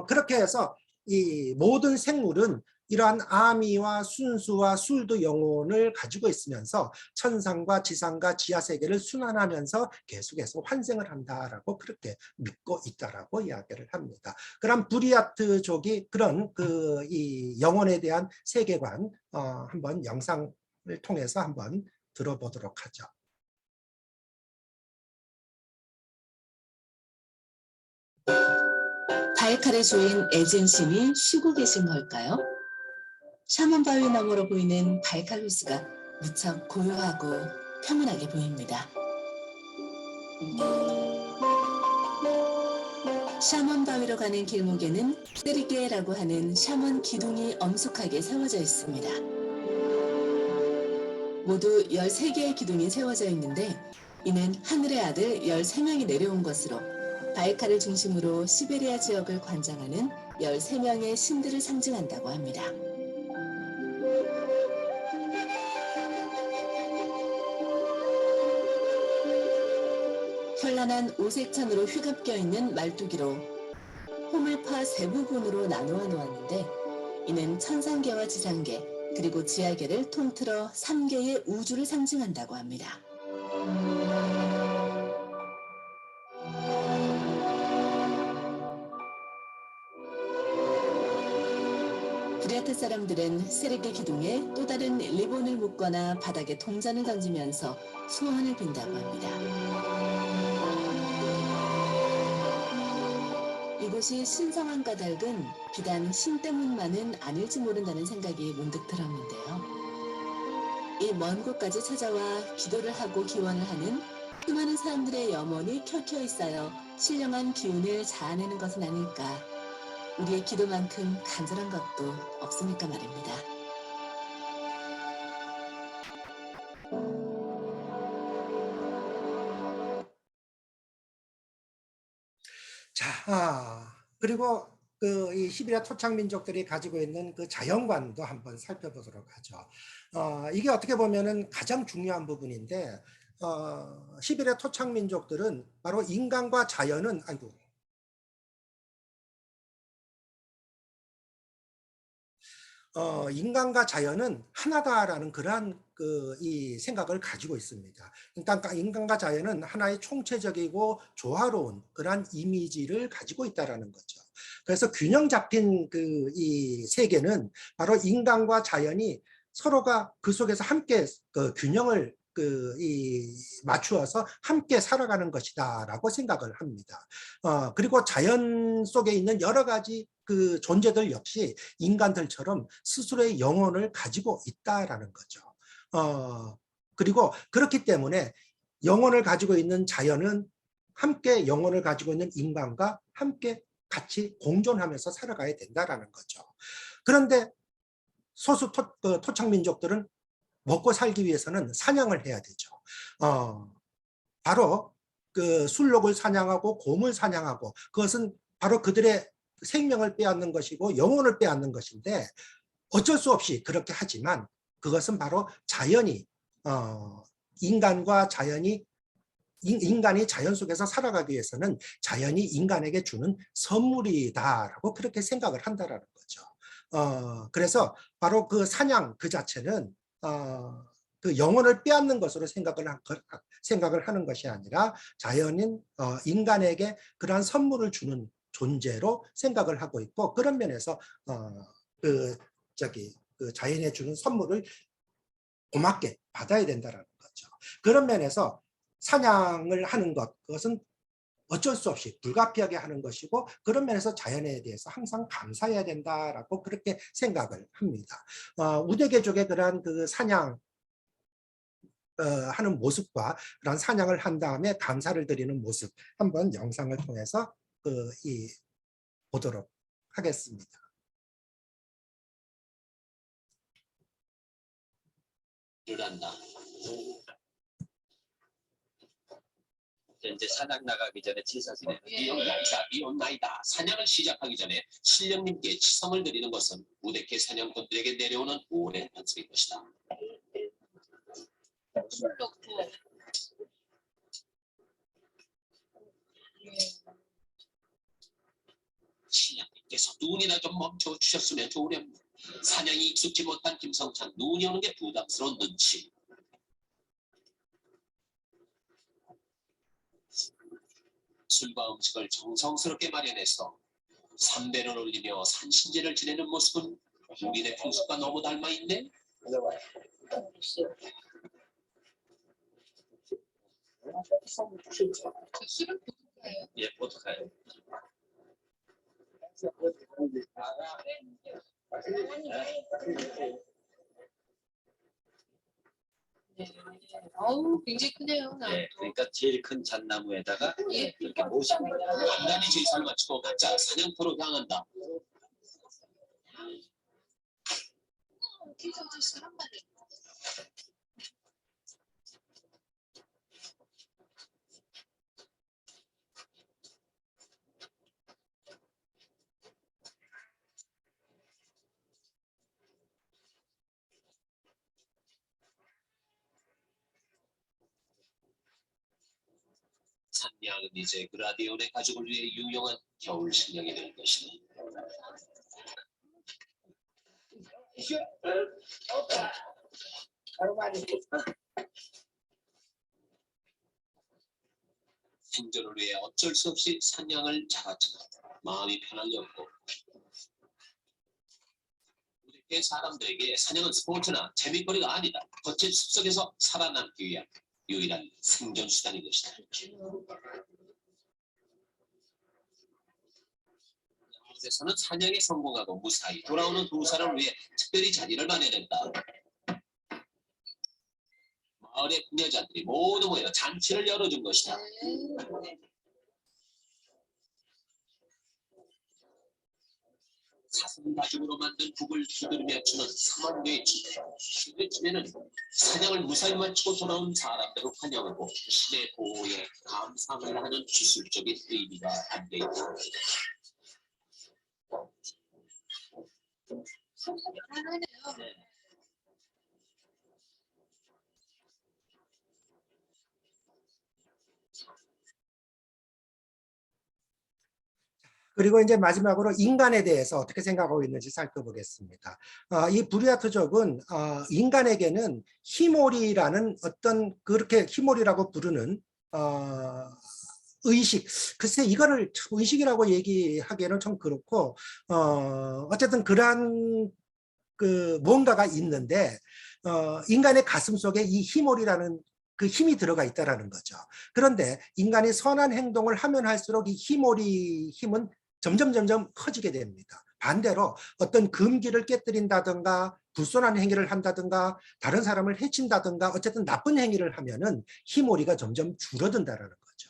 그렇게 해서 이 모든 생물은 이러한 아미와 순수와 술두 영혼을 가지고 있으면서 천상과 지상과 지하 세계를 순환하면서 계속해서 환생을 한다라고 그렇게 믿고 있다라고 이야기를 합니다. 그럼 부리아트족이 그런 그 이 영혼에 대한 세계관 한번 영상을 통해서 한번 들어보도록 하죠. 바이칼의 주인 에젠신이 쉬고 계신 걸까요? 샤먼 바위 너머로 보이는 바이칼 호수가 무척 고요하고 평온하게 보입니다. 샤먼 바위로 가는 길목에는 쓰리게라고 하는 샤먼 기둥이 엄숙하게 세워져 있습니다. 모두 13개의 기둥이 세워져 있는데 이는 하늘의 아들 13명이 내려온 것으로 바이칼을 중심으로 시베리아 지역을 관장하는 13명의 신들을 상징한다고 합니다. 현란한 오색천으로 휘감겨 있는 말뚝이로 호물파 세 부분으로 나누어 놓았는데 이는 천상계와 지상계 그리고 지하계를 통틀어 3개의 우주를 상징한다고 합니다. 부리아트 사람들은 세르게 기둥에 또 다른 리본을 묶거나 바닥에 동전을 던지면서 소원을 빈다고 합니다. 이곳이 신성한 까닭은 비단 신 때문만은 아닐지 모른다는 생각이 문득 들었는데요. 이 먼 곳까지 찾아와 기도를 하고 기원을 하는 수많은 사람들의 염원이 켜켜 있어요 신령한 기운을 자아내는 것은 아닐까. 우리의 기도만큼 간절한 것도 없으니까 말입니다. 자, 그리고 그 이 시베리아 토착 민족들이 가지고 있는 그 자연관도 한번 살펴보도록 하죠. 이게 어떻게 보면은 가장 중요한 부분인데, 시베리아 토착 민족들은 바로 인간과 자연은 인간과 자연은 하나다라는 그러한 이 생각을 가지고 있습니다. 그러니까 인간과 자연은 하나의 총체적이고 조화로운 그러한 이미지를 가지고 있다라는 거죠. 그래서 균형 잡힌 이 세계는 바로 인간과 자연이 서로가 그 속에서 함께 균형을 맞추어서 함께 살아가는 것이다라고 생각을 합니다. 그리고 자연 속에 있는 여러 가지 그 존재들 역시 인간들처럼 스스로의 영혼을 가지고 있다라는 거죠. 그리고 그렇기 때문에 영혼을 가지고 있는 자연은 함께 영혼을 가지고 있는 인간과 함께 같이 공존하면서 살아가야 된다라는 거죠. 그런데 소수 토착민족들은 먹고 살기 위해서는 사냥을 해야 되죠. 바로 그 술록을 사냥하고 곰을 사냥하고, 그것은 바로 그들의 생명을 빼앗는 것이고 영혼을 빼앗는 것인데, 어쩔 수 없이 그렇게 하지만 그것은 바로 자연이 인간이 자연 속에서 살아가기 위해서는 자연이 인간에게 주는 선물이다라고 그렇게 생각을 한다라는 거죠. 그래서 바로 그 사냥 그 자체는 그 영혼을 빼앗는 것으로 생각을 하는 것이 아니라 자연인 인간에게 그러한 선물을 주는 존재로 생각을 하고 있고, 그런 면에서 그 자연에 주는 선물을 고맙게 받아야 된다는 거죠. 그런 면에서 사냥을 하는 것, 그것은 어쩔 수 없이 불가피하게 하는 것이고, 그런 면에서 자연에 대해서 항상 감사해야 된다라고 그렇게 생각을 합니다. 우대개족의 그러한 그 사냥 하는 모습과 그런 사냥을 한 다음에 감사를 드리는 모습, 한번 영상을 통해서 보도록 하겠습니다. 일어난다. 이제 사냥 나가기 전에 제사 지내는 이온나이다. 사냥을 시작하기 전에 신령님께 치성을 드리는 것은 우대케 사냥꾼들에게 내려오는 오랜 연습인 것이다. 신령님께서 눈이나 좀 멈춰 주셨으면 좋으련다. 사냥이 익숙지 못한 김성찬, 눈이 오는 게 부담스러운 눈치. 술과 음식을 정성스럽게 마련해서 삼배를 올리며 산신제를 지내는 모습은 우리네 풍습과 너무 닮아있네. 예, 어떡해요? 어우, 굉장히 크네요. 네, 그러니까 제일 큰 잣나무에다가 이렇게 모시고 간단히 제사를 마치고 각자 사냥터로 향한다. 산양은 이제 그라디온의 가족을 위해 유용한 겨울 식량이 될 것이다. 생존을 위해 어쩔 수 없이 산양을 잡았지만 마음이 편하려고. 우리의 사람들에게 사냥은 스포츠나 재미거리가 아니다. 거친 숲속에서 살아남기 위한 유일한 생존 수단인 것이다. 이곳에서는 사냥에 성공하고 무사히 돌아오는 두 사람을 위해 특별히 자리를 마련했다. 마을의 부녀자들이 모두 모여 잔치를 열어준 것이다. 사슴 가죽으로 만든 북을 두드리며 추는 삼원대춤. 그 춤에는 사냥을 무사히 마치고 돌아온 사람들을 환영하고 신의 보호에 감사를 하는 기술적인 의미가 담겨있다. 네. 그리고 이제 마지막으로 인간에 대해서 어떻게 생각하고 있는지 살펴보겠습니다. 이 부리아트족은 인간에게는 히모리라는 어떤 그렇게 히모리라고 부르는 의식, 글쎄 이거를 의식이라고 얘기하기에는 좀 그렇고 어쨌든 그러한 그 뭔가가 있는데 인간의 가슴 속에 이 히모리라는 그 힘이 들어가 있다라는 거죠. 그런데 인간이 선한 행동을 하면 할수록 이 히모리 힘은 점점 커지게 됩니다. 반대로 어떤 금기를 깨뜨린다든가 불손한 행위를 한다든가 다른 사람을 해친다든가 어쨌든 나쁜 행위를 하면은 희몰이가 점점 줄어든다라는 거죠.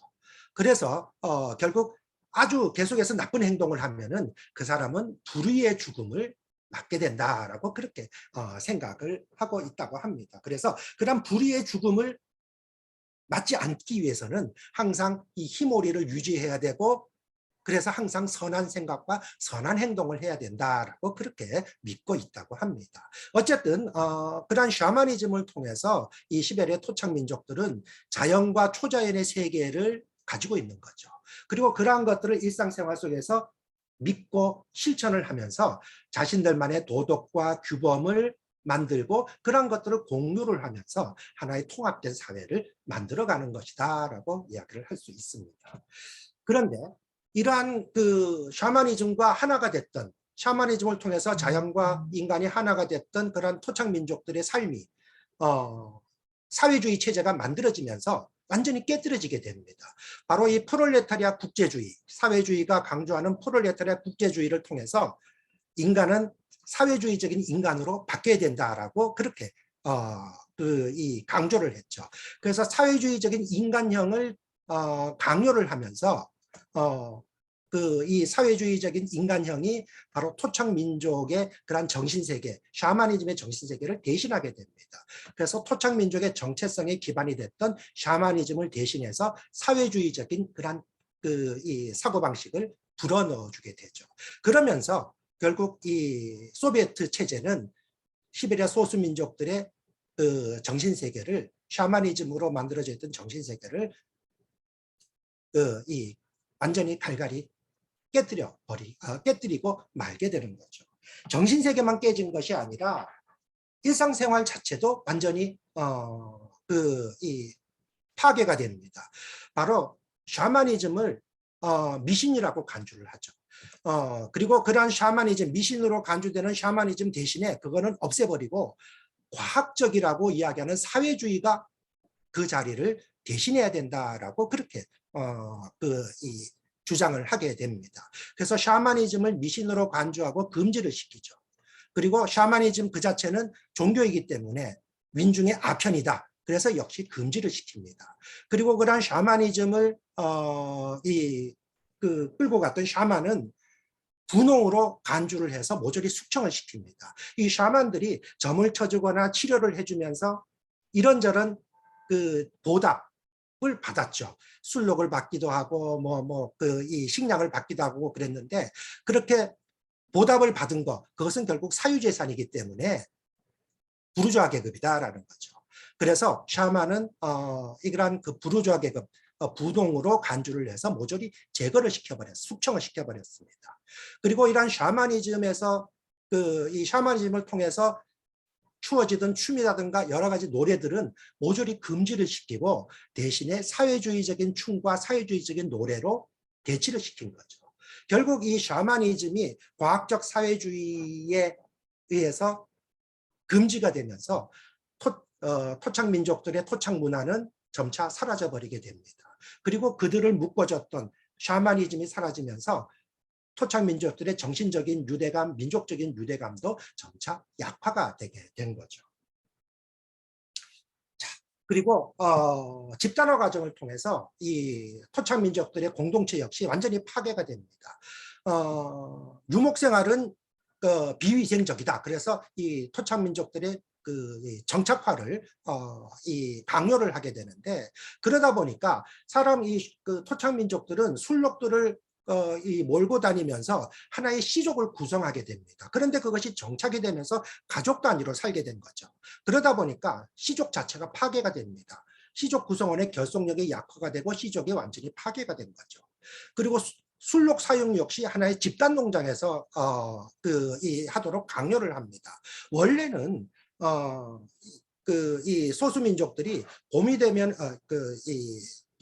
그래서 결국 아주 계속해서 나쁜 행동을 하면은 그 사람은 불의의 죽음을 맞게 된다라고 그렇게 생각을 하고 있다고 합니다. 그래서 그런 불의의 죽음을 맞지 않기 위해서는 항상 이 희몰이를 유지해야 되고 그래서 항상 선한 생각과 선한 행동을 해야 된다라고 그렇게 믿고 있다고 합니다. 어쨌든 그러한 샤머니즘을 통해서 이 시베리아 토착 민족들은 자연과 초자연의 세계를 가지고 있는 거죠. 그리고 그러한 것들을 일상생활 속에서 믿고 실천을 하면서 자신들만의 도덕과 규범을 만들고 그런 것들을 공유를 하면서 하나의 통합된 사회를 만들어가는 것이다라고 이야기를 할 수 있습니다. 그런데 이러한 그 샤머니즘과 하나가 됐던 샤머니즘을 통해서 자연과 인간이 하나가 됐던 그런 토착 민족들의 삶이 사회주의 체제가 만들어지면서 완전히 깨뜨려지게 됩니다. 바로 이 프롤레타리아 국제주의, 사회주의가 강조하는 프롤레타리아 국제주의를 통해서 인간은 사회주의적인 인간으로 바뀌어야 된다라고 그렇게 이 강조를 했죠. 그래서 사회주의적인 인간형을 강요를 하면서 이 사회주의적인 인간형이 바로 토착 민족의 그런 정신세계, 샤머니즘의 정신세계를 대신하게 됩니다. 그래서 토착 민족의 정체성에 기반이 됐던 샤머니즘을 대신해서 사회주의적인 그런 이 사고방식을 불어넣어주게 되죠. 그러면서 결국 이 소비에트 체제는 시베리아 소수민족들의 그 정신세계를 샤머니즘으로 만들어져 있던 정신세계를 완전히 갈갈이 깨뜨리고 말게 되는 거죠. 정신세계만 깨진 것이 아니라 일상생활 자체도 완전히 파괴가 됩니다. 바로 샤머니즘을 미신이라고 간주를 하죠. 그리고 그러한 샤머니즘, 미신으로 간주되는 샤머니즘 대신에 그거는 없애버리고 과학적이라고 이야기하는 사회주의가 그 자리를 대신해야 된다라고 그렇게 주장을 하게 됩니다. 그래서 샤머니즘을 미신으로 간주하고 금지를 시키죠. 그리고 샤머니즘 그 자체는 종교이기 때문에 민중의 아편이다. 그래서 역시 금지를 시킵니다. 그리고 그런 샤머니즘을 끌고 갔던 샤먼은 분홍으로 간주를 해서 모조리 숙청을 시킵니다. 이 샤먼들이 점을 쳐주거나 치료를 해주면서 이런저런 그 보답을 받았죠. 술록을 받기도 하고 이 식량을 받기도 하고 그랬는데 그렇게 보답을 받은 것 그것은 결국 사유재산이기 때문에 부르주아 계급이다라는 거죠. 그래서 샤먼은 이러한 그 부르주아 계급 부동으로 간주를 해서 모조리 제거를 시켜버렸어요. 숙청을 시켜버렸습니다. 그리고 이러한 샤머니즘에서 이 샤머니즘을 통해서 추어지던 춤이라든가 여러 가지 노래들은 모조리 금지를 시키고 대신에 사회주의적인 춤과 사회주의적인 노래로 대치를 시킨 거죠. 결국 이 샤머니즘이 과학적 사회주의에 의해서 금지가 되면서 토착 민족들의 토착 문화는 점차 사라져버리게 됩니다. 그리고 그들을 묶어줬던 샤머니즘이 사라지면서 토착 민족들의 정신적인 유대감, 민족적인 유대감도 점차 약화가 되게 된 거죠. 자, 그리고 집단화 과정을 통해서 이 토착 민족들의 공동체 역시 완전히 파괴가 됩니다. 유목생활은 비위생적이다. 그래서 이 토착 민족들의 이 정착화를 강요를 하게 되는데 그러다 보니까 그 토착 민족들은 술록들을 몰고 다니면서 하나의 시족을 구성하게 됩니다. 그런데 그것이 정착이 되면서 가족 단위로 살게 된 거죠. 그러다 보니까 시족 자체가 파괴가 됩니다. 시족 구성원의 결속력이 약화가 되고 시족이 완전히 파괴가 된 거죠. 그리고 술록 사용 역시 하나의 집단 농장에서 하도록 강요를 합니다. 원래는 이 소수민족들이 봄이 되면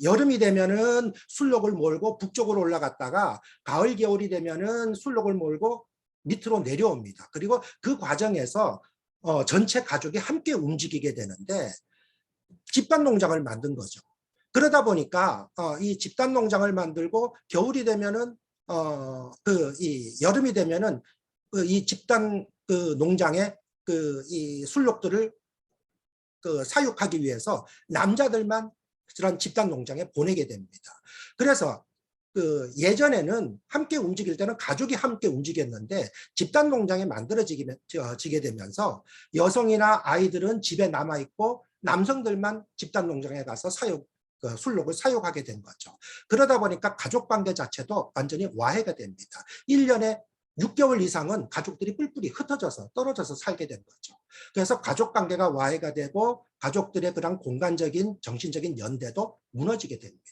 여름이 되면은 술록을 몰고 북쪽으로 올라갔다가 가을 겨울이 되면은 술록을 몰고 밑으로 내려옵니다. 그리고 그 과정에서 전체 가족이 함께 움직이게 되는데 집단 농장을 만든 거죠. 그러다 보니까 이 집단 농장을 만들고 겨울이 되면은 여름이 되면은 이 집단 그 농장의 그 이 술록들을 그 사육하기 위해서 남자들만 그런 집단 농장에 보내게 됩니다. 그래서 예전에는 함께 움직일 때는 가족이 함께 움직였는데 집단 농장이 만들어지게 되면서 여성이나 아이들은 집에 남아 있고 남성들만 집단 농장에 가서 술록을 사육하게 된 거죠. 그러다 보니까 가족 관계 자체도 완전히 와해가 됩니다. 1년에 6개월 이상은 가족들이 뿔뿔이 흩어져서 떨어져서 살게 된 거죠. 그래서 가족 관계가 와해가 되고 가족들의 그런 공간적인 정신적인 연대도 무너지게 됩니다.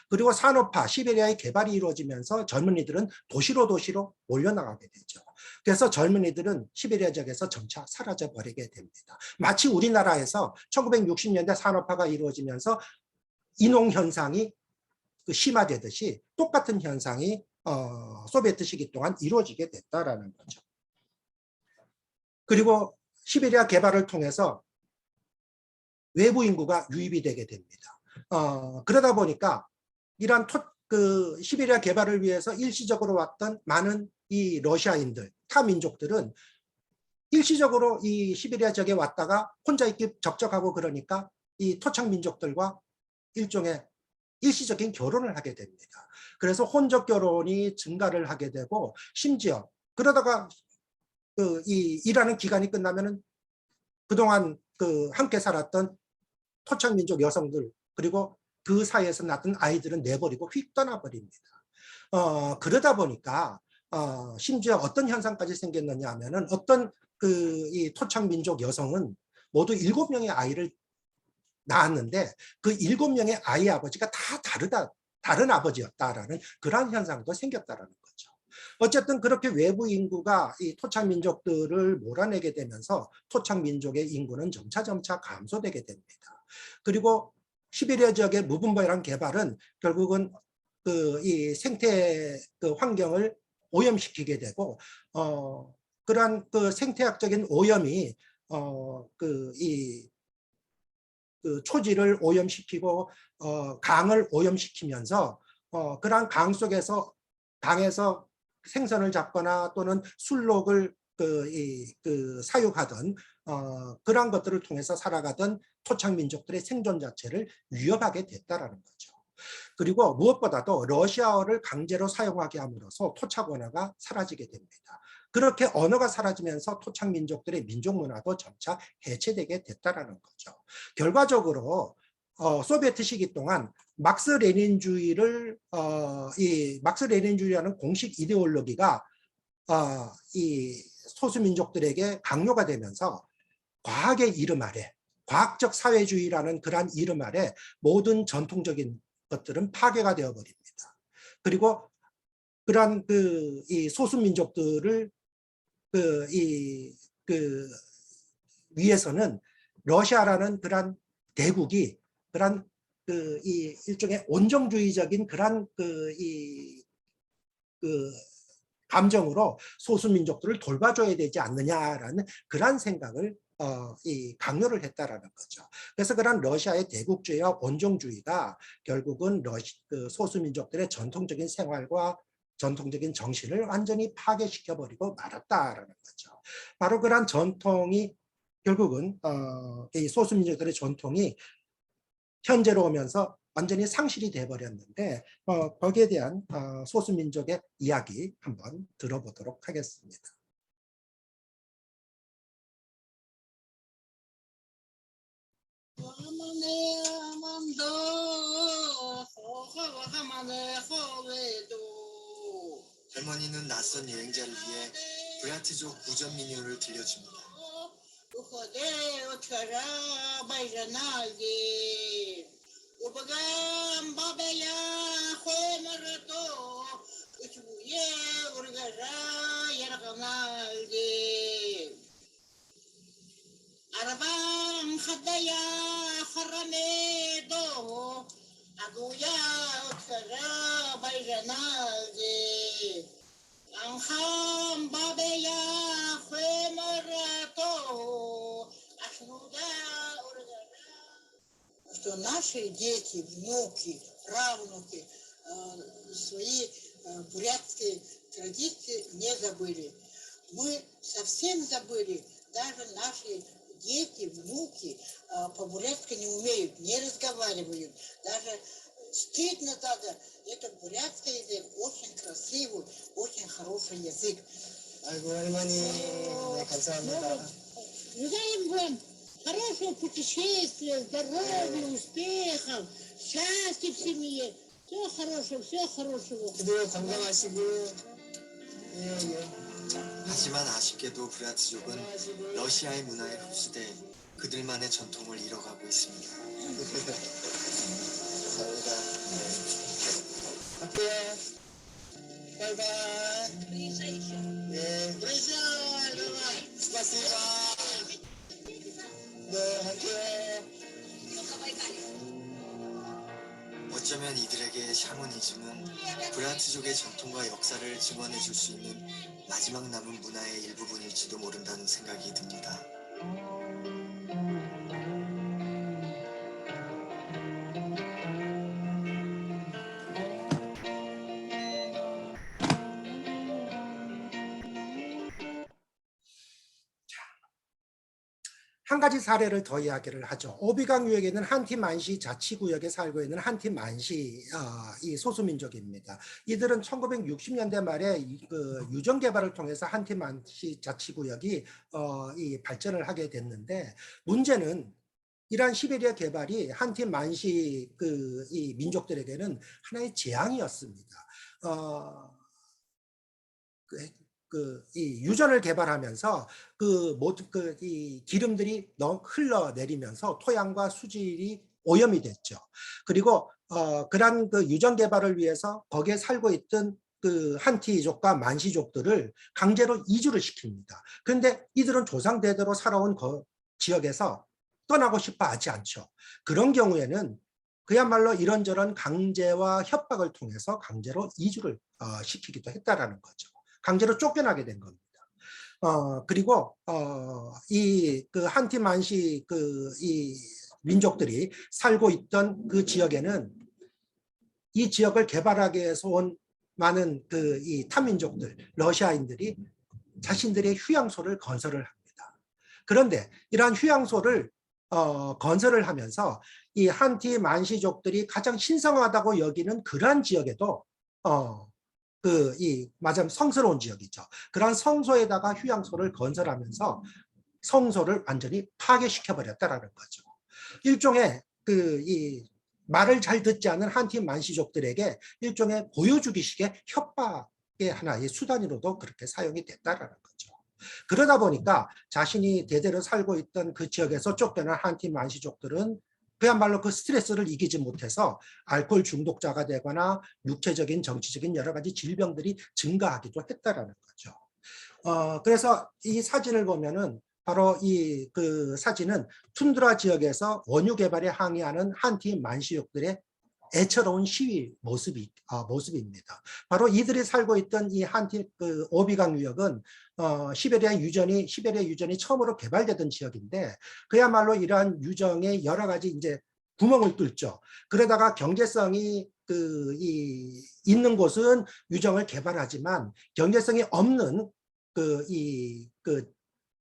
그리고 산업화, 시베리아의 개발이 이루어지면서 젊은이들은 도시로 몰려나가게 되죠. 그래서 젊은이들은 시베리아 지역에서 점차 사라져 버리게 됩니다. 마치 우리나라에서 1960년대 산업화가 이루어지면서 인농 현상이 심화되듯이 똑같은 현상이 소비에트 시기 동안 이루어지게 됐다라는 거죠. 그리고 시베리아 개발을 통해서 외부 인구가 유입이 되게 됩니다. 그러다 보니까 이러한 시베리아 개발을 위해서 일시적으로 왔던 많은 이 러시아인들, 타 민족들은 일시적으로 이 시베리아 지역에 왔다가 혼자 있기 적적하고 그러니까 이 토착 민족들과 일종의 일시적인 결혼을 하게 됩니다. 그래서 혼적 결혼이 증가를 하게 되고 심지어 그러다가 이 일하는 기간이 끝나면은 그동안 함께 살았던 토착 민족 여성들 그리고 그 사이에서 낳던 아이들은 내버리고 휙 떠나버립니다. 그러다 보니까 심지어 어떤 현상까지 생겼느냐 하면은 어떤 이 토착 민족 여성은 모두 7명의 아이를 낳았는데 그 7명의 아이 아버지가 다 다른 아버지였다라는 그런 현상도 생겼다라는 거죠. 어쨌든 그렇게 외부 인구가 이 토착 민족들을 몰아내게 되면서 토착 민족의 인구는 점차 감소되게 됩니다. 그리고 시베리아 지역의 무분별한 개발은 결국은 이 생태 환경을 오염시키게 되고 그러한 생태학적인 오염이 초지를 오염시키고 강을 오염시키면서 그러한 강에서 생선을 잡거나 또는 술록을 사육하던 그러한 것들을 통해서 살아가던 토착 민족들의 생존 자체를 위협하게 됐다라는 거죠. 그리고 무엇보다도 러시아어를 강제로 사용하게 함으로써 토착 언어가 사라지게 됩니다. 그렇게 언어가 사라지면서 토착 민족들의 민족 문화도 점차 해체되게 됐다라는 거죠. 결과적으로 소비에트 시기 동안 막스 레닌주의라는 공식 이데올로기가 이 소수 민족들에게 강요가 되면서 과학의 이름 아래, 과학적 사회주의라는 그러한 이름 아래 모든 전통적인 것들은 파괴가 되어버립니다. 그리고 그러한 이 소수 민족들을 위해서는 러시아라는 그러한 대국이 그러한 이 일종의 온정주의적인 그러한 감정으로 소수 민족들을 돌봐줘야 되지 않느냐라는 그러한 생각을 강요를 했다라는 거죠. 그래서 그런 러시아의 대국주의와 온정주의가 결국은 소수 민족들의 전통적인 생활과 전통적인 정신을 완전히 파괴시켜버리고 말았다라는 거죠. 바로 그런 전통이 결국은 이 소수 민족들의 전통이 현재로 오면서 완전히 상실이 돼버렸는데 거기에 대한 소수 민족의 이야기 한번 들어보도록 하겠습니다. 할머니는 낯선 여행자를 위해 브야트족 구전 민요를 들려줍니다. Что наши дети, внуки, правнуки свои бурятские традиции не забыли. мы совсем забыли, даже наши дети, внуки по-бурятски не умеют, не разговаривают. Даже стыдно даже. Это бурятский язык, очень красивый, очень хороший язык. 아이고 할머니, 네, 감사합니다. Желаем вам хорошего путешествия, здоровья, успехов, счастья в семье. Всего хорошего, всего хорошего. 그래요, 건강하시고. 예, 예. 하지만 아쉽게도 부랴트족은 러시아의 문화에 흡수돼 그들만의 전통을 잃어가고 있습니다. 감사합니다. 갈게요. 바이바이. 네. 스파시바. 네, 갈게요. 어쩌면 이들에게 샤머니즘은 부랴트족의 전통과 역사를 증언해 줄 수 있는 마지막 남은 문화의 일부분일지도 모른다는 생각이 듭니다. 한 가지 사례를 더 이야기를 하죠. 오비강 유역에는 한티 만시 자치구역에 살고 있는 한티 만시 이 소수민족입니다. 이들은 1960년대 말에 그 유전 개발을 통해서 한티 만시 자치구역이 이 발전을 하게 됐는데, 문제는 이러한 시베리아 개발이 한티 만시 이 민족들에게는 하나의 재앙이었습니다. 이 유전을 개발하면서 이 기름들이 흘러내리면서 토양과 수질이 오염이 됐죠. 그리고 그러한 유전 개발을 위해서 거기에 살고 있던 그 한티족과 만시족들을 강제로 이주를 시킵니다. 그런데 이들은 조상 대대로 살아온 지역에서 떠나고 싶어 하지 않죠. 그런 경우에는 그야말로 이런저런 강제와 협박을 통해서 강제로 이주를 시키기도 했다라는 거죠. 강제로 쫓겨나게 된 겁니다. 그리고 이 한티 만시 이 민족들이 살고 있던 그 지역에는 이 지역을 개발하기 위해서 온 많은 이 타민족들, 러시아인들이 자신들의 휴양소를 건설을 합니다. 그런데 이러한 휴양소를 건설을 하면서 이 한티 만시족들이 가장 신성하다고 여기는 그러한 지역에도 마침 성스러운 지역이죠. 그런 성소에다가 휴양소를 건설하면서 성소를 완전히 파괴시켜 버렸다라는 거죠. 일종의 이 말을 잘 듣지 않는 한티 만시족들에게 일종의 보여주기식의 협박의 하나의 수단으로도 그렇게 사용이 됐다라는 거죠. 그러다 보니까 자신이 대대로 살고 있던 그 지역에서 쫓겨난 한티 만시족들은 그야말로 그 스트레스를 이기지 못해서 알코올 중독자가 되거나 육체적인 정치적인 여러 가지 질병들이 증가하기도 했다라는 거죠. 그래서 이 사진을 보면은 바로 이 사진은 툰드라 지역에서 원유 개발에 항의하는 한티 만시족들의 애처로운 시위 모습입니다. 바로 이들이 살고 있던 이 한티 오비강 유역은 시베리아 유전이 처음으로 개발되던 지역인데, 그야말로 이러한 유정에 여러 가지 이제 구멍을 뚫죠. 그러다가 경제성이 있는 곳은 유정을 개발하지만 경제성이 없는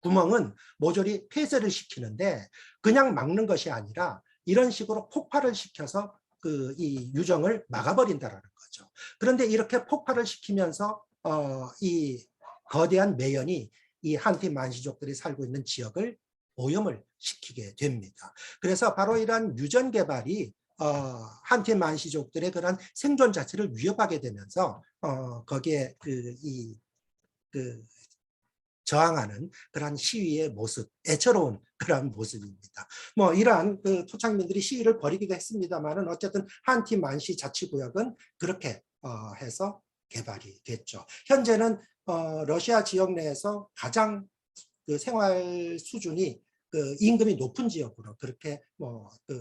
구멍은 모조리 폐쇄를 시키는데, 그냥 막는 것이 아니라 이런 식으로 폭발을 시켜서 이 유정을 막아버린다라는 거죠. 그런데 이렇게 폭발을 시키면서 이 거대한 매연이 이 한티 만시족들이 살고 있는 지역을 오염을 시키게 됩니다. 그래서 바로 이러한 유전 개발이 한티 만시족들의 그런 생존 자체를 위협하게 되면서 거기에 저항하는 그러한 시위의 모습, 애처로운 그러한 모습입니다. 뭐 이러한 토착민들이 시위를 벌이기도 했습니다만은 어쨌든 한티 만시 자치구역은 그렇게 해서 개발이 됐죠. 현재는 러시아 지역 내에서 가장 생활 수준이 임금이 높은 지역으로 그렇게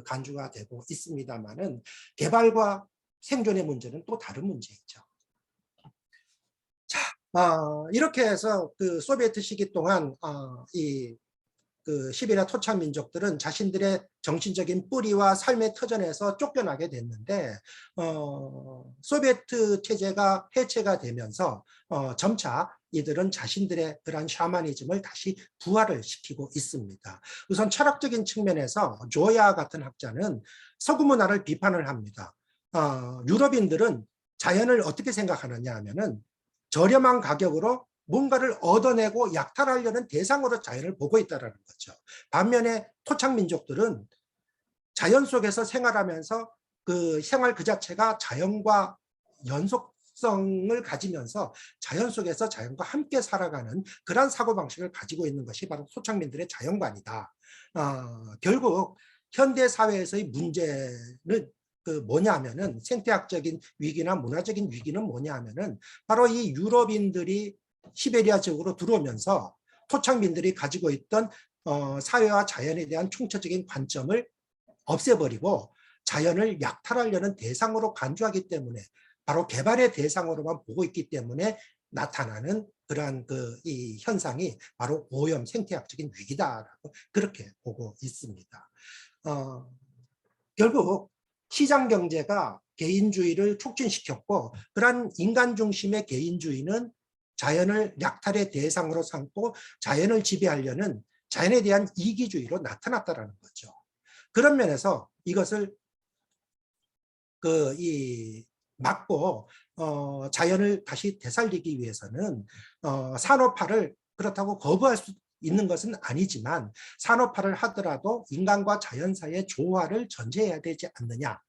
간주가 되고 있습니다만은 개발과 생존의 문제는 또 다른 문제이죠. 자, 이렇게 해서 소비에트 시기 동안 이 시베리아 토착 민족들은 자신들의 정신적인 뿌리와 삶의 터전에서 쫓겨나게 됐는데, 소비에트 체제가 해체가 되면서 점차 이들은 자신들의 그런 샤머니즘을 다시 부활을 시키고 있습니다. 우선 철학적인 측면에서 조야 같은 학자는 서구 문화를 비판을 합니다. 유럽인들은 자연을 어떻게 생각하느냐 하면은 저렴한 가격으로 뭔가를 얻어내고 약탈하려는 대상으로 자연을 보고 있다는 거죠. 반면에 토착민족들은 자연 속에서 생활하면서 그 생활 그 자체가 자연과 연속성을 가지면서 자연 속에서 자연과 함께 살아가는 그런 사고방식을 가지고 있는 것이 바로 토착민들의 자연관이다. 결국 현대 사회에서의 문제는 그 뭐냐 하면은 생태학적인 위기나 문화적인 위기는 뭐냐 하면은 바로 이 유럽인들이 시베리아 지역으로 들어오면서 토착민들이 가지고 있던 사회와 자연에 대한 총체적인 관점을 없애버리고 자연을 약탈하려는 대상으로 간주하기 때문에 바로 개발의 대상으로만 보고 있기 때문에 나타나는 그러한 이 현상이 바로 오염 생태학적인 위기다라고 그렇게 보고 있습니다. 결국 시장 경제가 개인주의를 촉진시켰고 그러한 인간 중심의 개인주의는 자연을 약탈의 대상으로 삼고 자연을 지배하려는 자연에 대한 이기주의로 나타났다는 거죠. 그런 면에서 이것을 막고 자연을 다시 되살리기 위해서는 산업화를 그렇다고 거부할 수 있는 것은 아니지만 산업화를 하더라도 인간과 자연 사이의 조화를 전제해야 되지 않느냐.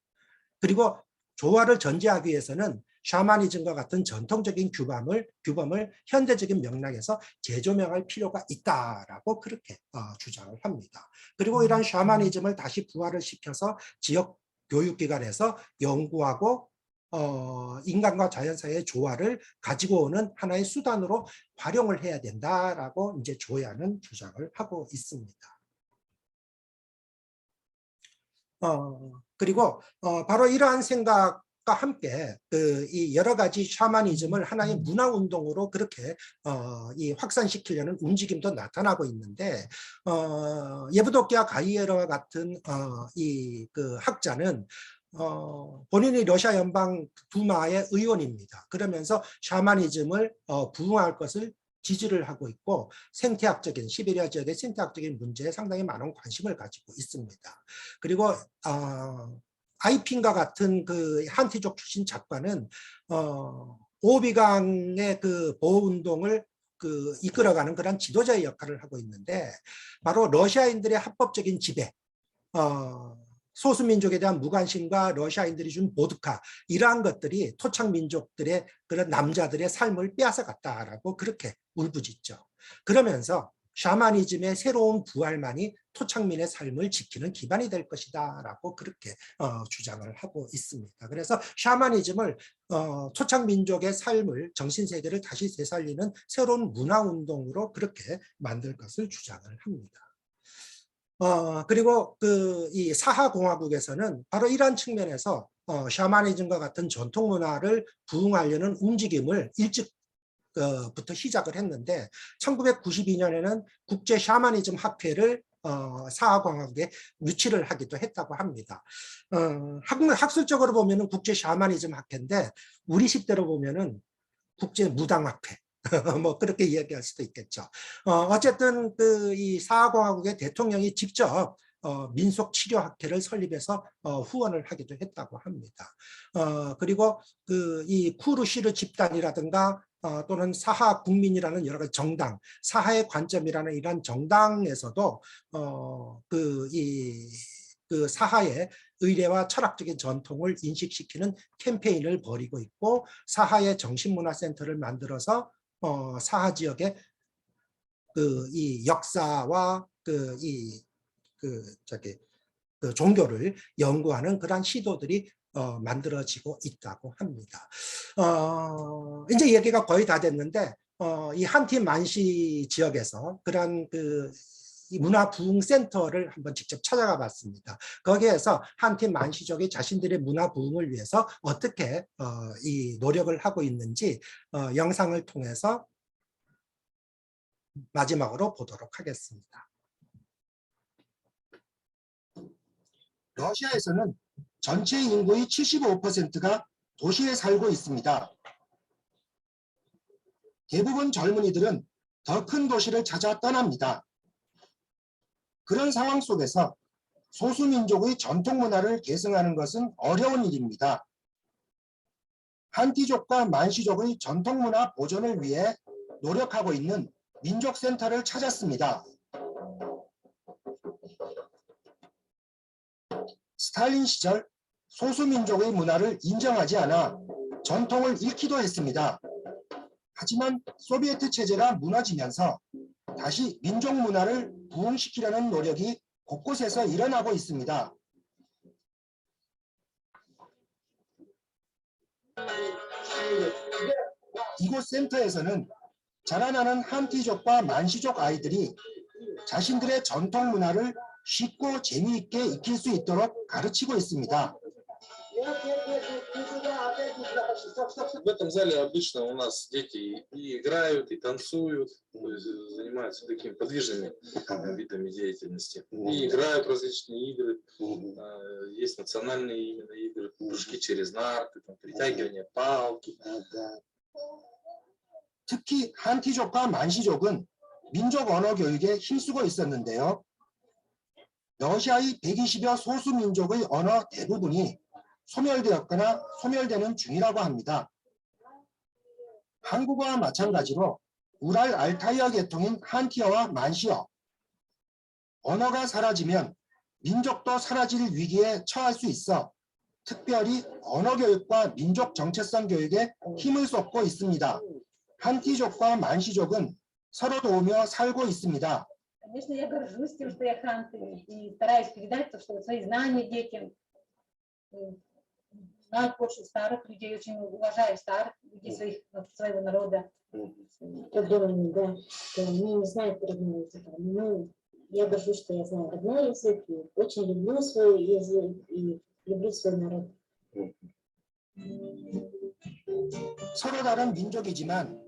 그리고 조화를 전제하기 위해서는 샤머니즘과 같은 전통적인 규범을 현대적인 맥락에서 재조명할 필요가 있다라고 그렇게 주장을 합니다. 그리고 이러한 샤머니즘을 다시 부활을 시켜서 지역 교육기관에서 연구하고 인간과 자연 사이의 조화를 가지고 오는 하나의 수단으로 활용을 해야 된다라고 이제 조야는 주장을 하고 있습니다. 그리고 바로 이러한 생각과 함께 이 여러 가지 샤머니즘을 하나의 문화 운동으로 그렇게 확산시키려는 움직임도 나타나고 있는데 예브도키아 가이에르와 같은 그 학자는 본인이 러시아 연방 두마의 의원입니다. 그러면서 샤머니즘을 부흥할 것을 지지를 하고 있고 생태학적인 시베리아 지역의 생태학적인 문제에 상당히 많은 관심을 가지고 있습니다. 그리고 아이핀과 같은 그 한티족 출신 작가는 오비강의 그 보호 운동을 이끌어가는 그런 지도자의 역할을 하고 있는데 바로 러시아인들의 합법적인 지배, 소수민족에 대한 무관심과 러시아인들이 준 보드카 이러한 것들이 토착민족들의 그런 남자들의 삶을 빼앗아갔다라고 그렇게 울부짖죠. 그러면서 샤머니즘의 새로운 부활만이 토착민의 삶을 지키는 기반이 될 것이다 라고 그렇게 주장을 하고 있습니다. 그래서 샤머니즘을 토착민족의 삶을 정신세계를 다시 되살리는 새로운 문화운동으로 그렇게 만들 것을 주장을 합니다. 그리고 이 사하공화국에서는 바로 이러한 측면에서 샤머니즘과 같은 전통 문화를 부흥하려는 움직임을 일찍부터 시작을 했는데 1992년에는 국제 샤머니즘 학회를 사하공화국에 유치를 하기도 했다고 합니다. 학술적으로 보면은 국제 샤머니즘 학회인데 우리 식대로 보면은 국제 무당학회 뭐 그렇게 이야기할 수도 있겠죠. 어쨌든 이 사하공화국의 대통령이 직접 민속치료학회를 설립해서 후원을 하기도 했다고 합니다. 그리고 이 쿠르시르 집단이라든가 또는 사하 국민이라는 여러 가지 정당, 사하의 관점이라는 이런 정당에서도 그 사하의 의례와 철학적인 전통을 인식시키는 캠페인을 벌이고 있고 사하의 정신문화센터를 만들어서 사하 지역의 이 역사와 종교를 연구하는 그러한 시도들이 만들어지고 있다고 합니다. 이제 얘기가 거의 다 됐는데 이 한티 만시 지역에서 그러한 이 문화 부흥 센터를 한번 직접 찾아가 봤습니다. 거기에서 한티 만시족이 자신들의 문화 부흥을 위해서 어떻게 이 노력을 하고 있는지 영상을 통해서 마지막으로 보도록 하겠습니다. 러시아에서는 전체 인구의 75%가 도시에 살고 있습니다. 대부분 젊은이들은 더 큰 도시를 찾아 떠납니다. 그런 상황 속에서 소수민족의 전통 문화를 계승하는 것은 어려운 일입니다. 한티족과 만시족의 전통 문화 보존을 위해 노력하고 있는 민족센터를 찾았습니다. 스탈린 시절 소수민족의 문화를 인정하지 않아 전통을 잃기도 했습니다. 하지만 소비에트 체제가 무너지면서 다시 민족 문화를 부흥시키려는 노력이 곳곳에서 일어나고 있습니다. 이곳 센터에서는 자라나는 한티족과 만시족 아이들이 자신들의 전통 문화를 쉽고 재미있게 익힐 수 있도록 가르치고 있습니다. В этом зале обычно у нас дети и играют, и танцуют, то есть занимаются такими подвижными видами деятельности. И играют различные игры. Есть национальные именно игры, прыжки через нарты, там, перетягивание палки. 특히 한티족과 만시족은 민족 언어 교육에 힘쓰고 있었는데요. 러시아의 120여 소수 민족의 언어 대부분이 소멸되었거나 소멸되는 중이라고 합니다. 한국어와 마찬가지로 우랄 알타이어 계통인 한티어와 만시어, 언어가 사라지면 민족도 사라질 위기에 처할 수 있어 특별히 언어 교육과 민족 정체성 교육에 힘을 쏟고 있습니다. 한티족과 만시족은 서로 도우며 살고 있습니다. Конечно, я горжусь тем, что я ханты, и стараюсь передать то, что свои знания детям. Знаю больше старых людей, очень уважаю старых людей своего народа. Проблема, да, что они не знают родного языка. Но я горжусь, что я знаю родной язык, и очень люблю свой язык, и люблю свой народ. 서로 다른 민족이지만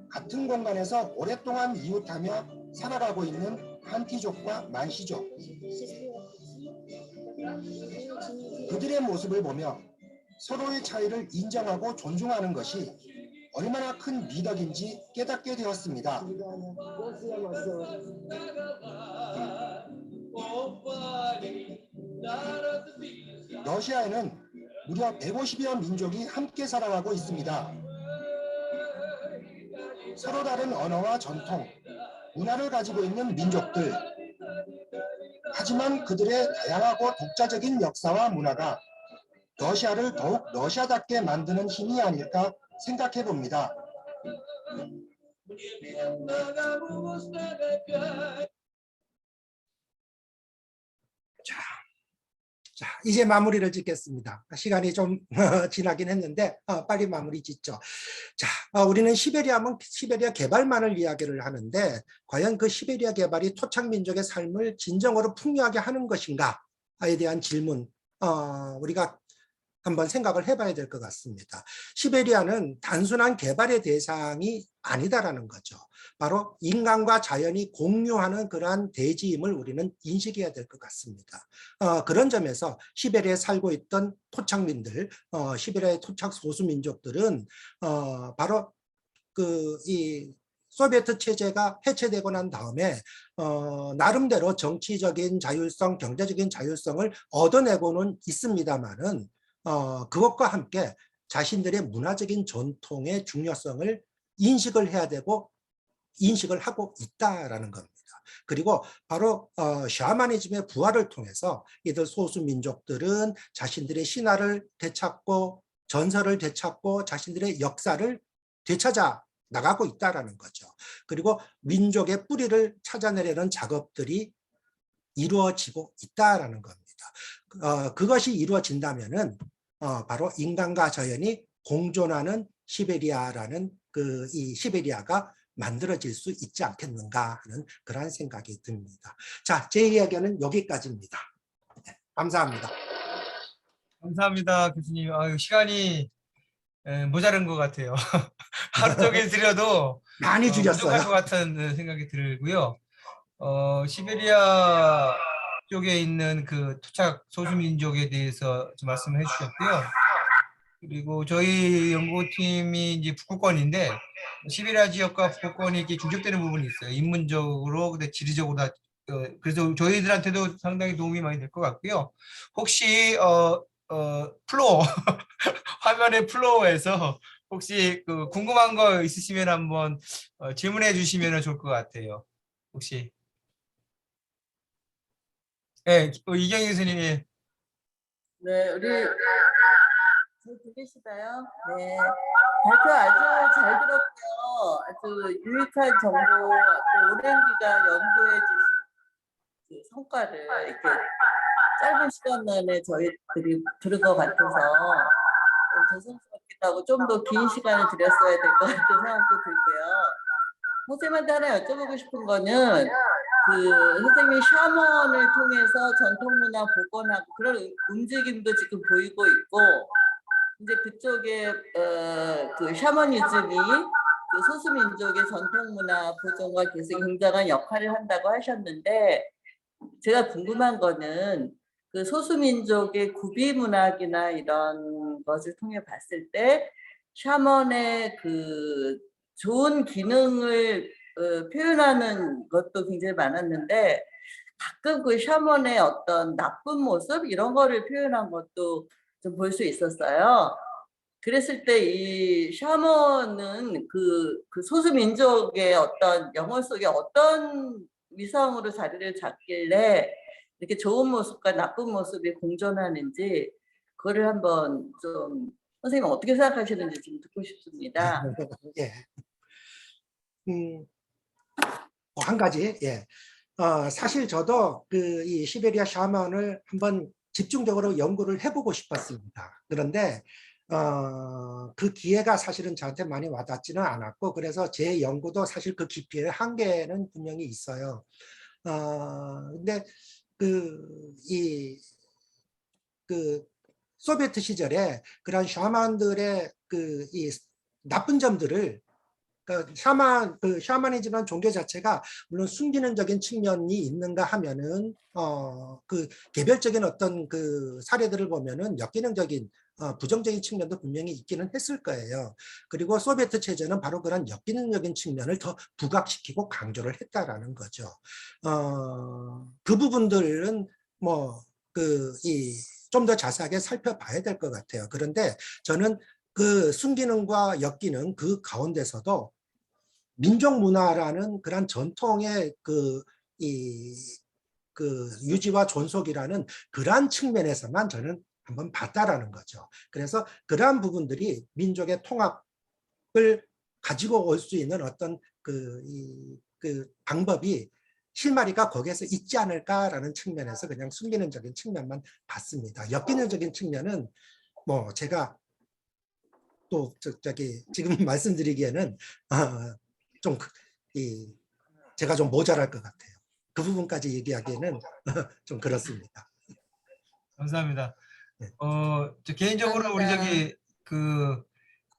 같은 공간에서 오랫동안 이웃하며 살아가고 있는 한티족과 만시족. 그들의 모습을 보며 서로의 차이를 인정하고 존중하는 것이 얼마나 큰 미덕인지 깨닫게 되었습니다. 러시아에는 무려 150여 민족이 함께 살아가고 있습니다. 서로 다른 언어와 전통, 문화를 가지고 있는 민족들. 하지만 그들의 다양하고 독자적인 역사와 문화가 러시아를 더욱 러시아답게 만드는 힘이 아닐까 생각해 봅니다. 자, 이제 마무리를 짓겠습니다. 시간이 좀 지나긴 했는데 빨리 마무리 짓죠. 자, 우리는 시베리아면 시베리아 개발만을 이야기를 하는데 과연 그 시베리아 개발이 토착민족의 삶을 진정으로 풍요하게 하는 것인가에 대한 질문 우리가 한번 생각을 해봐야 될 것 같습니다. 시베리아는 단순한 개발의 대상이 아니다라는 거죠. 바로 인간과 자연이 공유하는 그러한 대지임을 우리는 인식해야 될 것 같습니다. 그런 점에서 시베리아에 살고 있던 토착민들, 시베리아의 토착 소수민족들은 바로 이 소비에트 체제가 해체되고 난 다음에 나름대로 정치적인 자율성, 경제적인 자율성을 얻어내고는 있습니다만은 그것과 함께 자신들의 문화적인 전통의 중요성을 인식을 해야 되고 인식을 하고 있다라는 겁니다. 그리고 바로 샤머니즘의 부활을 통해서 이들 소수민족들은 자신들의 신화를 되찾고 전설을 되찾고 자신들의 역사를 되찾아 나가고 있다라는 거죠. 그리고 민족의 뿌리를 찾아내려는 작업들이 이루어지고 있다라는 겁니다. 그것이 이루어진다면은 바로 인간과 자연이 공존하는 시베리아라는 이 시베리아가 만들어질 수 있지 않겠는가 하는 그러한 생각이 듭니다. 자, 제 이야기는 여기까지입니다. 네, 감사합니다. 감사합니다, 교수님. 시간이 모자른 것 같아요. 하루 종일 드려도 많이 줄였어요. 부족할 것 같은 생각이 들고요. 시베리아 쪽에 있는 그 토착 소수민족에 대해서 좀 말씀을 해주셨고요. 그리고 저희 연구팀이 이제 북극권인데 시베리아 지역과 북극권이 이렇게 중첩되는 부분이 있어요. 인문적으로, 근데 지리적으로 다. 그래서 저희들한테도 상당히 도움이 많이 될 것 같고요. 혹시 플로어 화면의 플로어에서 혹시 그 궁금한 거 있으시면 한번 질문해 주시면 좋을 것 같아요. 혹시 네, 이경희 교수님이. 네, 우리 잘 들리시나요? 네, 발표 아주 잘 들었고요. 아주 유익한 정보, 또 오랜 기간 연구해 주신 그 성과를 이렇게 짧은 시간 만에 저희들이 들은 것 같아서 좀 죄송스럽기도 하고 좀 더 긴 시간을 드렸어야 될 것 같은 생각도 들고요. 선생님한테 하나 여쭤보고 싶은 거는 그 선생님이 샤먼을 통해서 전통문화 복원하고 그런 움직임도 지금 보이고 있고 이제 그쪽에 그 샤머니즘이 그 소수민족의 전통문화 보존과 계승에 굉장한 역할을 한다고 하셨는데 제가 궁금한 거는 그 소수민족의 구비문학이나 이런 것을 통해 봤을 때 샤먼의 그 좋은 기능을 표현하는 것도 굉장히 많았는데 가끔 그 샤먼의 어떤 나쁜 모습 이런 거를 표현한 것도 좀 볼 수 있었어요. 그랬을 때 이 샤먼은 그 소수민족의 어떤 영혼 속에 어떤 위성으로 자리를 잡길래 이렇게 좋은 모습과 나쁜 모습이 공존하는지 그거를 한번 좀 선생님 어떻게 생각하시는지 좀 듣고 싶습니다. 예. 한 가지. 예. 사실 저도 그 이 시베리아 샤먼을 한번 집중적으로 연구를 해보고 싶었습니다. 그런데 그 기회가 사실은 저한테 많이 와닿지는 않았고, 그래서 제 연구도 사실 그 깊이의 한계는 분명히 있어요. 근데 그 소비에트 시절에 그런 샤먼들의 이 나쁜 점들을 샤머니즘은 종교 자체가 물론 숨기는적인 측면이 있는가 하면은 그 개별적인 어떤 그 사례들을 보면은 역기능적인 부정적인 측면도 분명히 있기는 했을 거예요. 그리고 소비에트 체제는 바로 그런 역기능적인 측면을 더 부각시키고 강조를 했다라는 거죠. 그 부분들은 뭐 좀 더 자세하게 살펴봐야 될 것 같아요. 그런데 저는 그 순기능과 역기능 그 가운데서도 민족 문화라는 그런 전통의 유지와 존속이라는 그러한 측면에서만 저는 한번 봤다라는 거죠. 그래서 그러한 부분들이 민족의 통합을 가지고 올 수 있는 어떤 그 방법이 실마리가 거기에서 있지 않을까라는 측면에서 그냥 숨기능적인 측면만 봤습니다. 역기능적인 측면은 뭐 제가 또 지금 말씀드리기에는 제가 좀 모자랄 것 같아요. 그 부분까지 얘기하기에는 좀 그렇습니다. 감사합니다. 네. 저 개인적으로 우리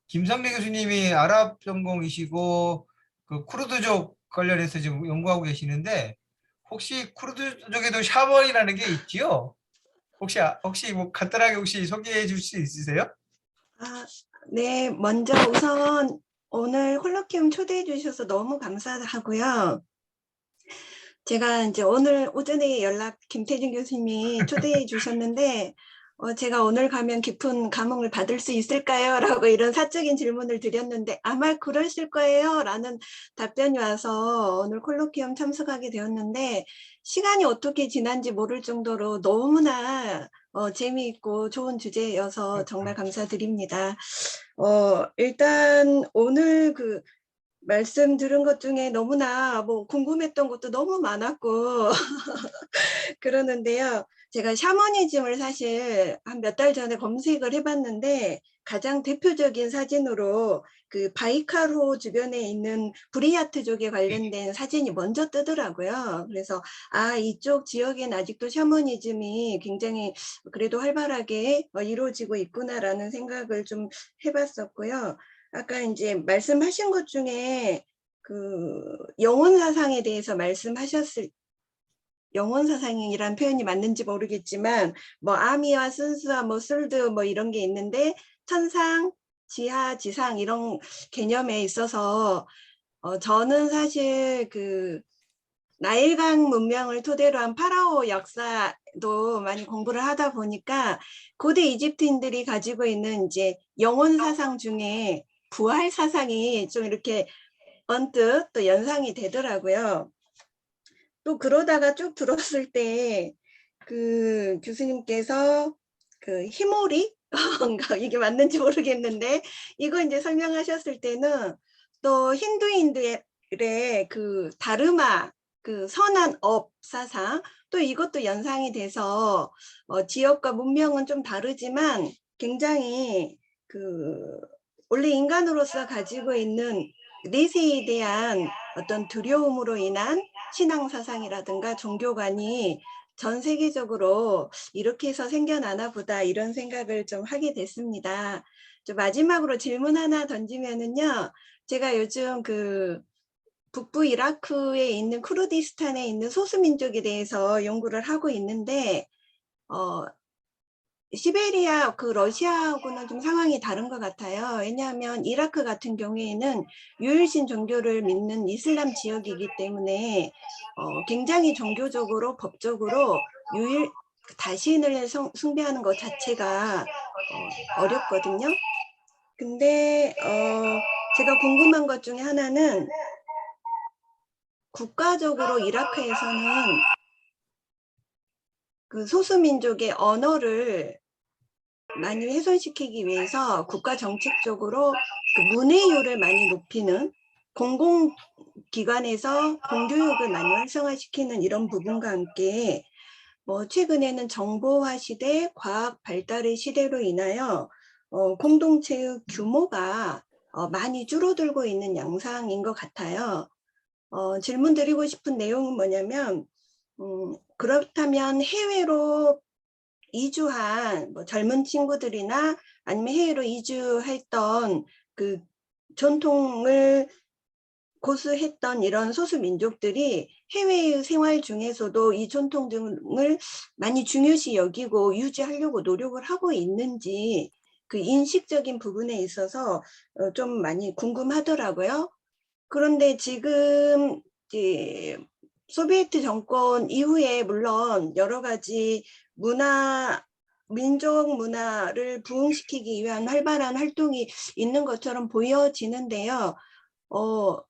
김선배 교수님이 아랍 전공이시고 그 쿠르드족 관련해서 지금 연구하고 계시는데 혹시 쿠르드족에도 샤먼이라는 게 있지요? 혹시 뭐 간단하게 혹시 소개해 줄 수 있으세요? 네, 먼저 우선 오늘 홀로키움 초대해 주셔서 너무 감사하고요. 제가 이제 오늘 오전에 김태준 교수님이 초대해 주셨는데 제가 오늘 가면 깊은 감흥을 받을 수 있을까요? 라고 이런 사적인 질문을 드렸는데 아마 그러실 거예요 라는 답변이 와서 오늘 콜로키움 참석하게 되었는데 시간이 어떻게 지난지 모를 정도로 너무나 재미있고 좋은 주제여서 정말 감사드립니다. 일단 오늘 말씀 들은 것 중에 너무나 궁금했던 것도 너무 많았고 그러는데요. 제가 샤머니즘을 사실 한 몇 달 전에 검색을 해봤는데 가장 대표적인 사진으로 그 바이칼호 주변에 있는 브리야트족에 관련된 사진이 먼저 뜨더라고요. 그래서 이쪽 지역엔 아직도 샤머니즘이 굉장히 그래도 활발하게 이루어지고 있구나라는 생각을 좀 해봤었고요. 아까 이제 말씀하신 것 중에 영혼사상에 대해서 영혼사상이란 표현이 맞는지 모르겠지만 아미와 순수와 술드 이런 게 있는데 천상, 지하, 지상 이런 개념에 있어서 저는 사실 그 나일강 문명을 토대로 한 파라오 역사도 많이 공부를 하다 보니까 고대 이집트인들이 가지고 있는 이제 영혼 사상 중에 부활 사상이 좀 이렇게 언뜻 또 연상이 되더라고요. 또 그러다가 쭉 들었을 때 그 교수님께서 그 히모리 이게 맞는지 모르겠는데 이거 이제 설명하셨을 때는 또 힌두인들의 그 다르마 그 선한 업 사상 또 이것도 연상이 돼서 지역과 문명은 좀 다르지만 굉장히 그 원래 인간으로서 가지고 있는 내세에 대한 어떤 두려움으로 인한 신앙 사상이라든가 종교관이 전 세계적으로 이렇게 해서 생겨나나 보다 이런 생각을 좀 하게 됐습니다. 마지막으로 질문 하나 던지면은요. 제가 요즘 그 북부 이라크에 있는 쿠르디스탄에 있는 소수민족에 대해서 연구를 하고 있는데 시베리아 그 러시아하고는 좀 상황이 다른 것 같아요. 왜냐하면 이라크 같은 경우에는 유일신 종교를 믿는 이슬람 지역이기 때문에 굉장히 종교적으로 법적으로 다신을 숭배하는 것 자체가 어렵거든요. 근데 제가 궁금한 것 중에 하나는 국가적으로 이라크에서는 그 소수민족의 언어를 많이 훼손시키기 위해서 국가 정책적으로 그 문해율을 많이 높이는 공공기관에서 공교육을 많이 활성화시키는 이런 부분과 함께 최근에는 정보화 시대, 과학 발달의 시대로 인하여 공동체의 규모가 많이 줄어들고 있는 양상인 것 같아요. 질문 드리고 싶은 내용은 뭐냐면 그렇다면 해외로 이주한 젊은 친구들이나 아니면 해외로 이주했던 그 전통을 고수했던 이런 소수 민족들이 해외의 생활 중에서도 이 전통 등을 많이 중요시 여기고 유지하려고 노력을 하고 있는지 그 인식적인 부분에 있어서 좀 많이 궁금하더라고요. 그런데 지금 이제 소비에트 정권 이후에 물론 여러 가지 민족 문화를 부흥시키기 위한 활발한 활동이 있는 것처럼 보여지는데요.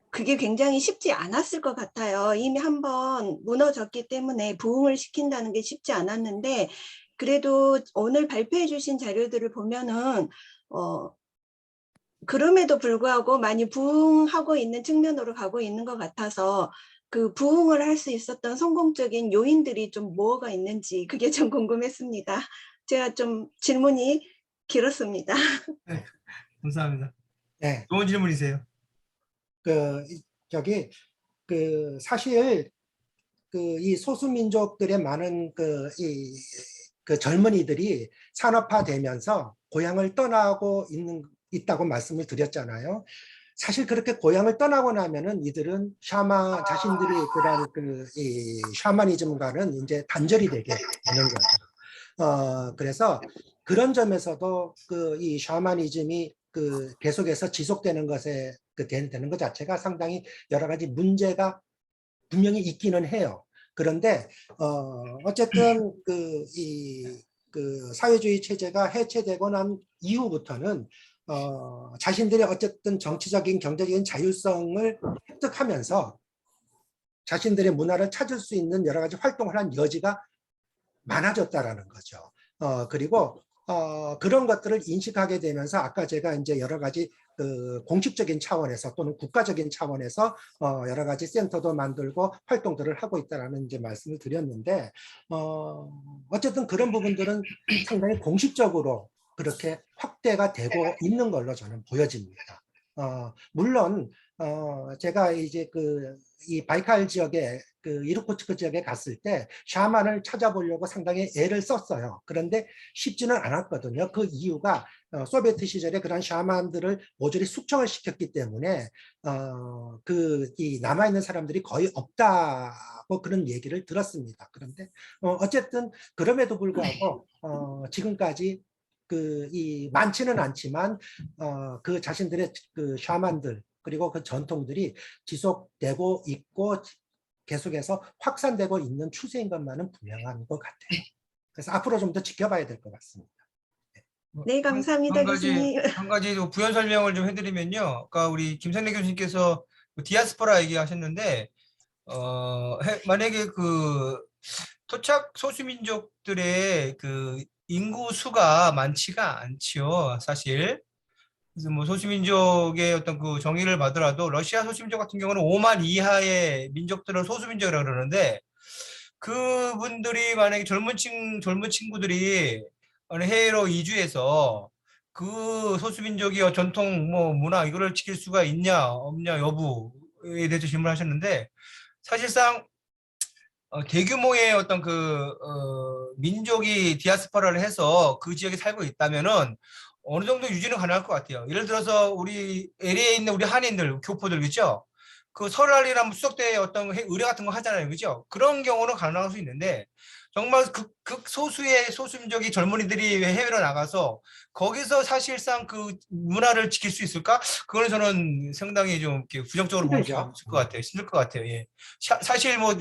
그게 굉장히 쉽지 않았을 것 같아요. 이미 한번 무너졌기 때문에 부흥을 시킨다는 게 쉽지 않았는데 그래도 오늘 발표해 주신 자료들을 보면은 그럼에도 불구하고 많이 부흥하고 있는 측면으로 가고 있는 것 같아서 그 부흥을 할 수 있었던 성공적인 요인들이 좀 뭐가 있는지 그게 좀 궁금했습니다. 제가 좀 질문이 길었습니다. 네, 감사합니다. 네. 좋은 질문이세요. 사실 이 소수민족들의 많은 그 젊은이들이 산업화되면서 고향을 떠나고 있다고 말씀을 드렸잖아요. 사실 그렇게 고향을 떠나고 나면은 이들은 자신들이 그런 이 샤머니즘과는 이제 단절이 되게 되는 거죠. 그래서 그런 점에서도 이 샤머니즘이 계속해서 지속되는 것에 되는 것 자체가 상당히 여러 가지 문제가 분명히 있기는 해요. 그런데 어쨌든 사회주의 체제가 해체되고 난 이후부터는 자신들의 어쨌든 정치적인 경제적인 자율성을 획득하면서 자신들의 문화를 찾을 수 있는 여러 가지 활동을 한 여지가 많아졌다라는 거죠. 그리고 그런 것들을 인식하게 되면서 아까 제가 이제 여러 가지 공식적인 차원에서 또는 국가적인 차원에서 여러 가지 센터도 만들고 활동들을 하고 있다라는 이제 말씀을 드렸는데 어쨌든 그런 부분들은 상당히 공식적으로 그렇게 확대가 되고 있는 걸로 저는 보여집니다. 물론 제가 이제 이 바이칼 지역에 이르쿠츠크 지역에 갔을 때 샤만을 찾아보려고 상당히 애를 썼어요. 그런데 쉽지는 않았거든요. 그 이유가 소비에트 시절에 그런 샤만들을 모조리 숙청을 시켰기 때문에 이 남아있는 사람들이 거의 없다고 그런 얘기를 들었습니다. 그런데 어쨌든 그럼에도 불구하고 지금까지 이 많지는 않지만 그 자신들의 그 샤만들 그리고 그 전통들이 지속되고 있고 계속해서 확산되고 있는 추세인 것만은 분명한 것 같아요. 그래서 앞으로 좀 더 지켜봐야 될 것 같습니다. 네, 감사합니다, 교수님. 한 가지 부연 설명을 좀 해드리면요. 아까 우리 김선래 교수님께서 디아스포라 얘기하셨는데, 만약에 그 토착 소수민족들의 그 인구 수가 많지가 않지요, 사실. 그래서 뭐 소수민족의 어떤 그 정의를 받더라도 러시아 소수민족 같은 경우는 5만 이하의 민족들을 소수민족이라고 그러는데, 그분들이 만약에 젊은 친구들이 해외로 이주해서 그 소수민족의 전통 뭐 문화 이거를 지킬 수가 있냐 없냐 여부에 대해서 질문하셨는데, 사실상 대규모의 어떤 민족이 디아스포라를 해서 그 지역에 살고 있다면은 어느 정도 유지는 가능할 것 같아요. 예를 들어서 우리 LA에 있는 우리 한인들, 교포들 그죠? 그 설날이나 수석대 어떤 의뢰 같은 거 하잖아요, 그죠? 그런 경우는 가능할 수 있는데 정말 극소수의 소수민족이 젊은이들이 해외로 나가서 거기서 사실상 그 문화를 지킬 수 있을까? 그거는 저는 상당히 좀 이렇게 부정적으로 볼 수 있을 것 같아요. 힘들 것 같아요. 예. 사실 뭐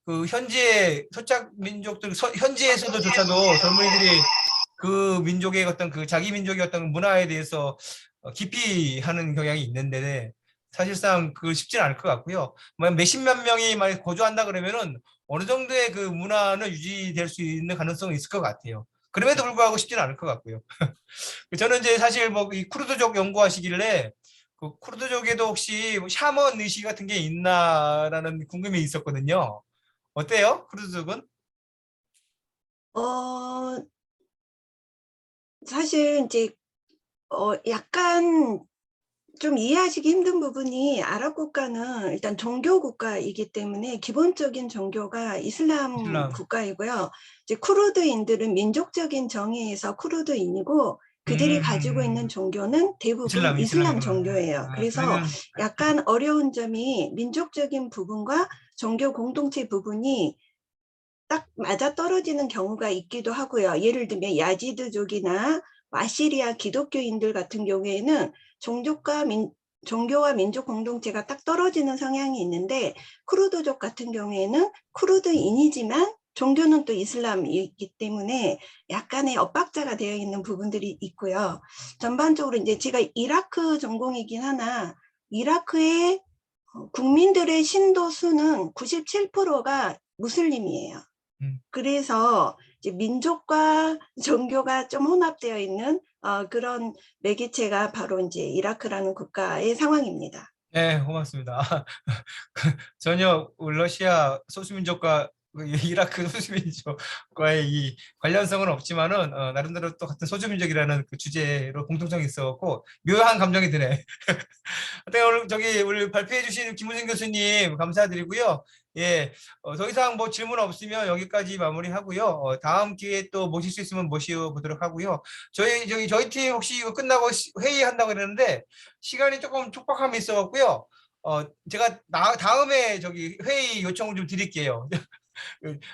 그 현지의 토착 민족들 현지에서도조차도 젊은이들이 그 민족의 어떤 그 자기 민족의 어떤 문화에 대해서 깊이 하는 경향이 있는데 사실상 그 쉽지는 않을 것 같고요. 몇십만 명이 만약 거주한다 그러면은 어느 정도의 그 문화는 유지될 수 있는 가능성이 있을 것 같아요. 그럼에도 불구하고 쉽지는 않을 것 같고요. 저는 이제 사실 뭐 이 쿠르드족 연구하시길래 그 쿠르드족에도 혹시 샤먼 의식 같은 게 있나라는 궁금이 있었거든요. 어때요? 쿠르드족은? 사실 이제 약간 좀 이해하시기 힘든 부분이 아랍 국가는 일단 종교 국가이기 때문에 기본적인 종교가 이슬람 국가이고요. 이제 쿠르드인들은 민족적인 정의에서 쿠르드인이고 그들이 가지고 있는 종교는 대부분 이슬람 종교예요. 그래서 약간 어려운 점이 민족적인 부분과 종교 공동체 부분이 딱 맞아떨어지는 경우가 있기도 하고요. 예를 들면 야지드족이나 아시리아 기독교인들 같은 경우에는 종교와 민족 공동체가 딱 떨어지는 성향이 있는데 쿠르드족 같은 경우에는 쿠르드인이지만 종교는 또 이슬람이기 때문에 약간의 엇박자가 되어 있는 부분들이 있고요. 전반적으로 이제 제가 이라크 전공이긴 하나 이라크의 국민들의 신도 수는 97%가 무슬림이에요. 그래서 이제 민족과 종교가 좀 혼합되어 있는 그런 매개체가 바로 이제 이라크라는 국가의 상황입니다. 네, 고맙습니다. 전혀 러시아 소수민족과 이라크 소수민족과의 이 관련성은 없지만은 나름대로 또 같은 소수민족이라는 그 주제로 공통점이 있어갖고 묘한 감정이 드네. 오늘 우리 발표해주신 김우진 교수님 감사드리고요. 예, 더 이상 뭐 질문 없으면 여기까지 마무리하고요. 다음 기회에 또 모실 수 있으면 모셔보도록 하고요. 저희 팀 혹시 이거 끝나고 회의한다고 그랬는데 시간이 조금 촉박함이 있어갖고요. 제가 다음에 회의 요청을 좀 드릴게요.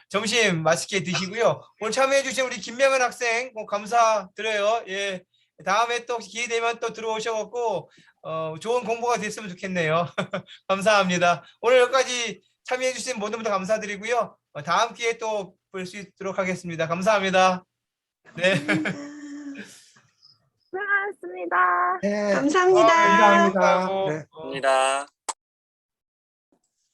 점심 맛있게 드시고요. 오늘 참여해주신 우리 김명은 학생 감사드려요. 예, 다음에 또 기회 되면 또 들어오셔갖고 좋은 공부가 됐으면 좋겠네요. 감사합니다. 오늘 여기까지 참여해주신 모든 분들 감사드리고요. 다음 기회에 또 볼 수 있도록 하겠습니다. 감사합니다. 네. 수고하셨습니다. 네. 감사합니다. 감사합니다. 네. 감사합니다.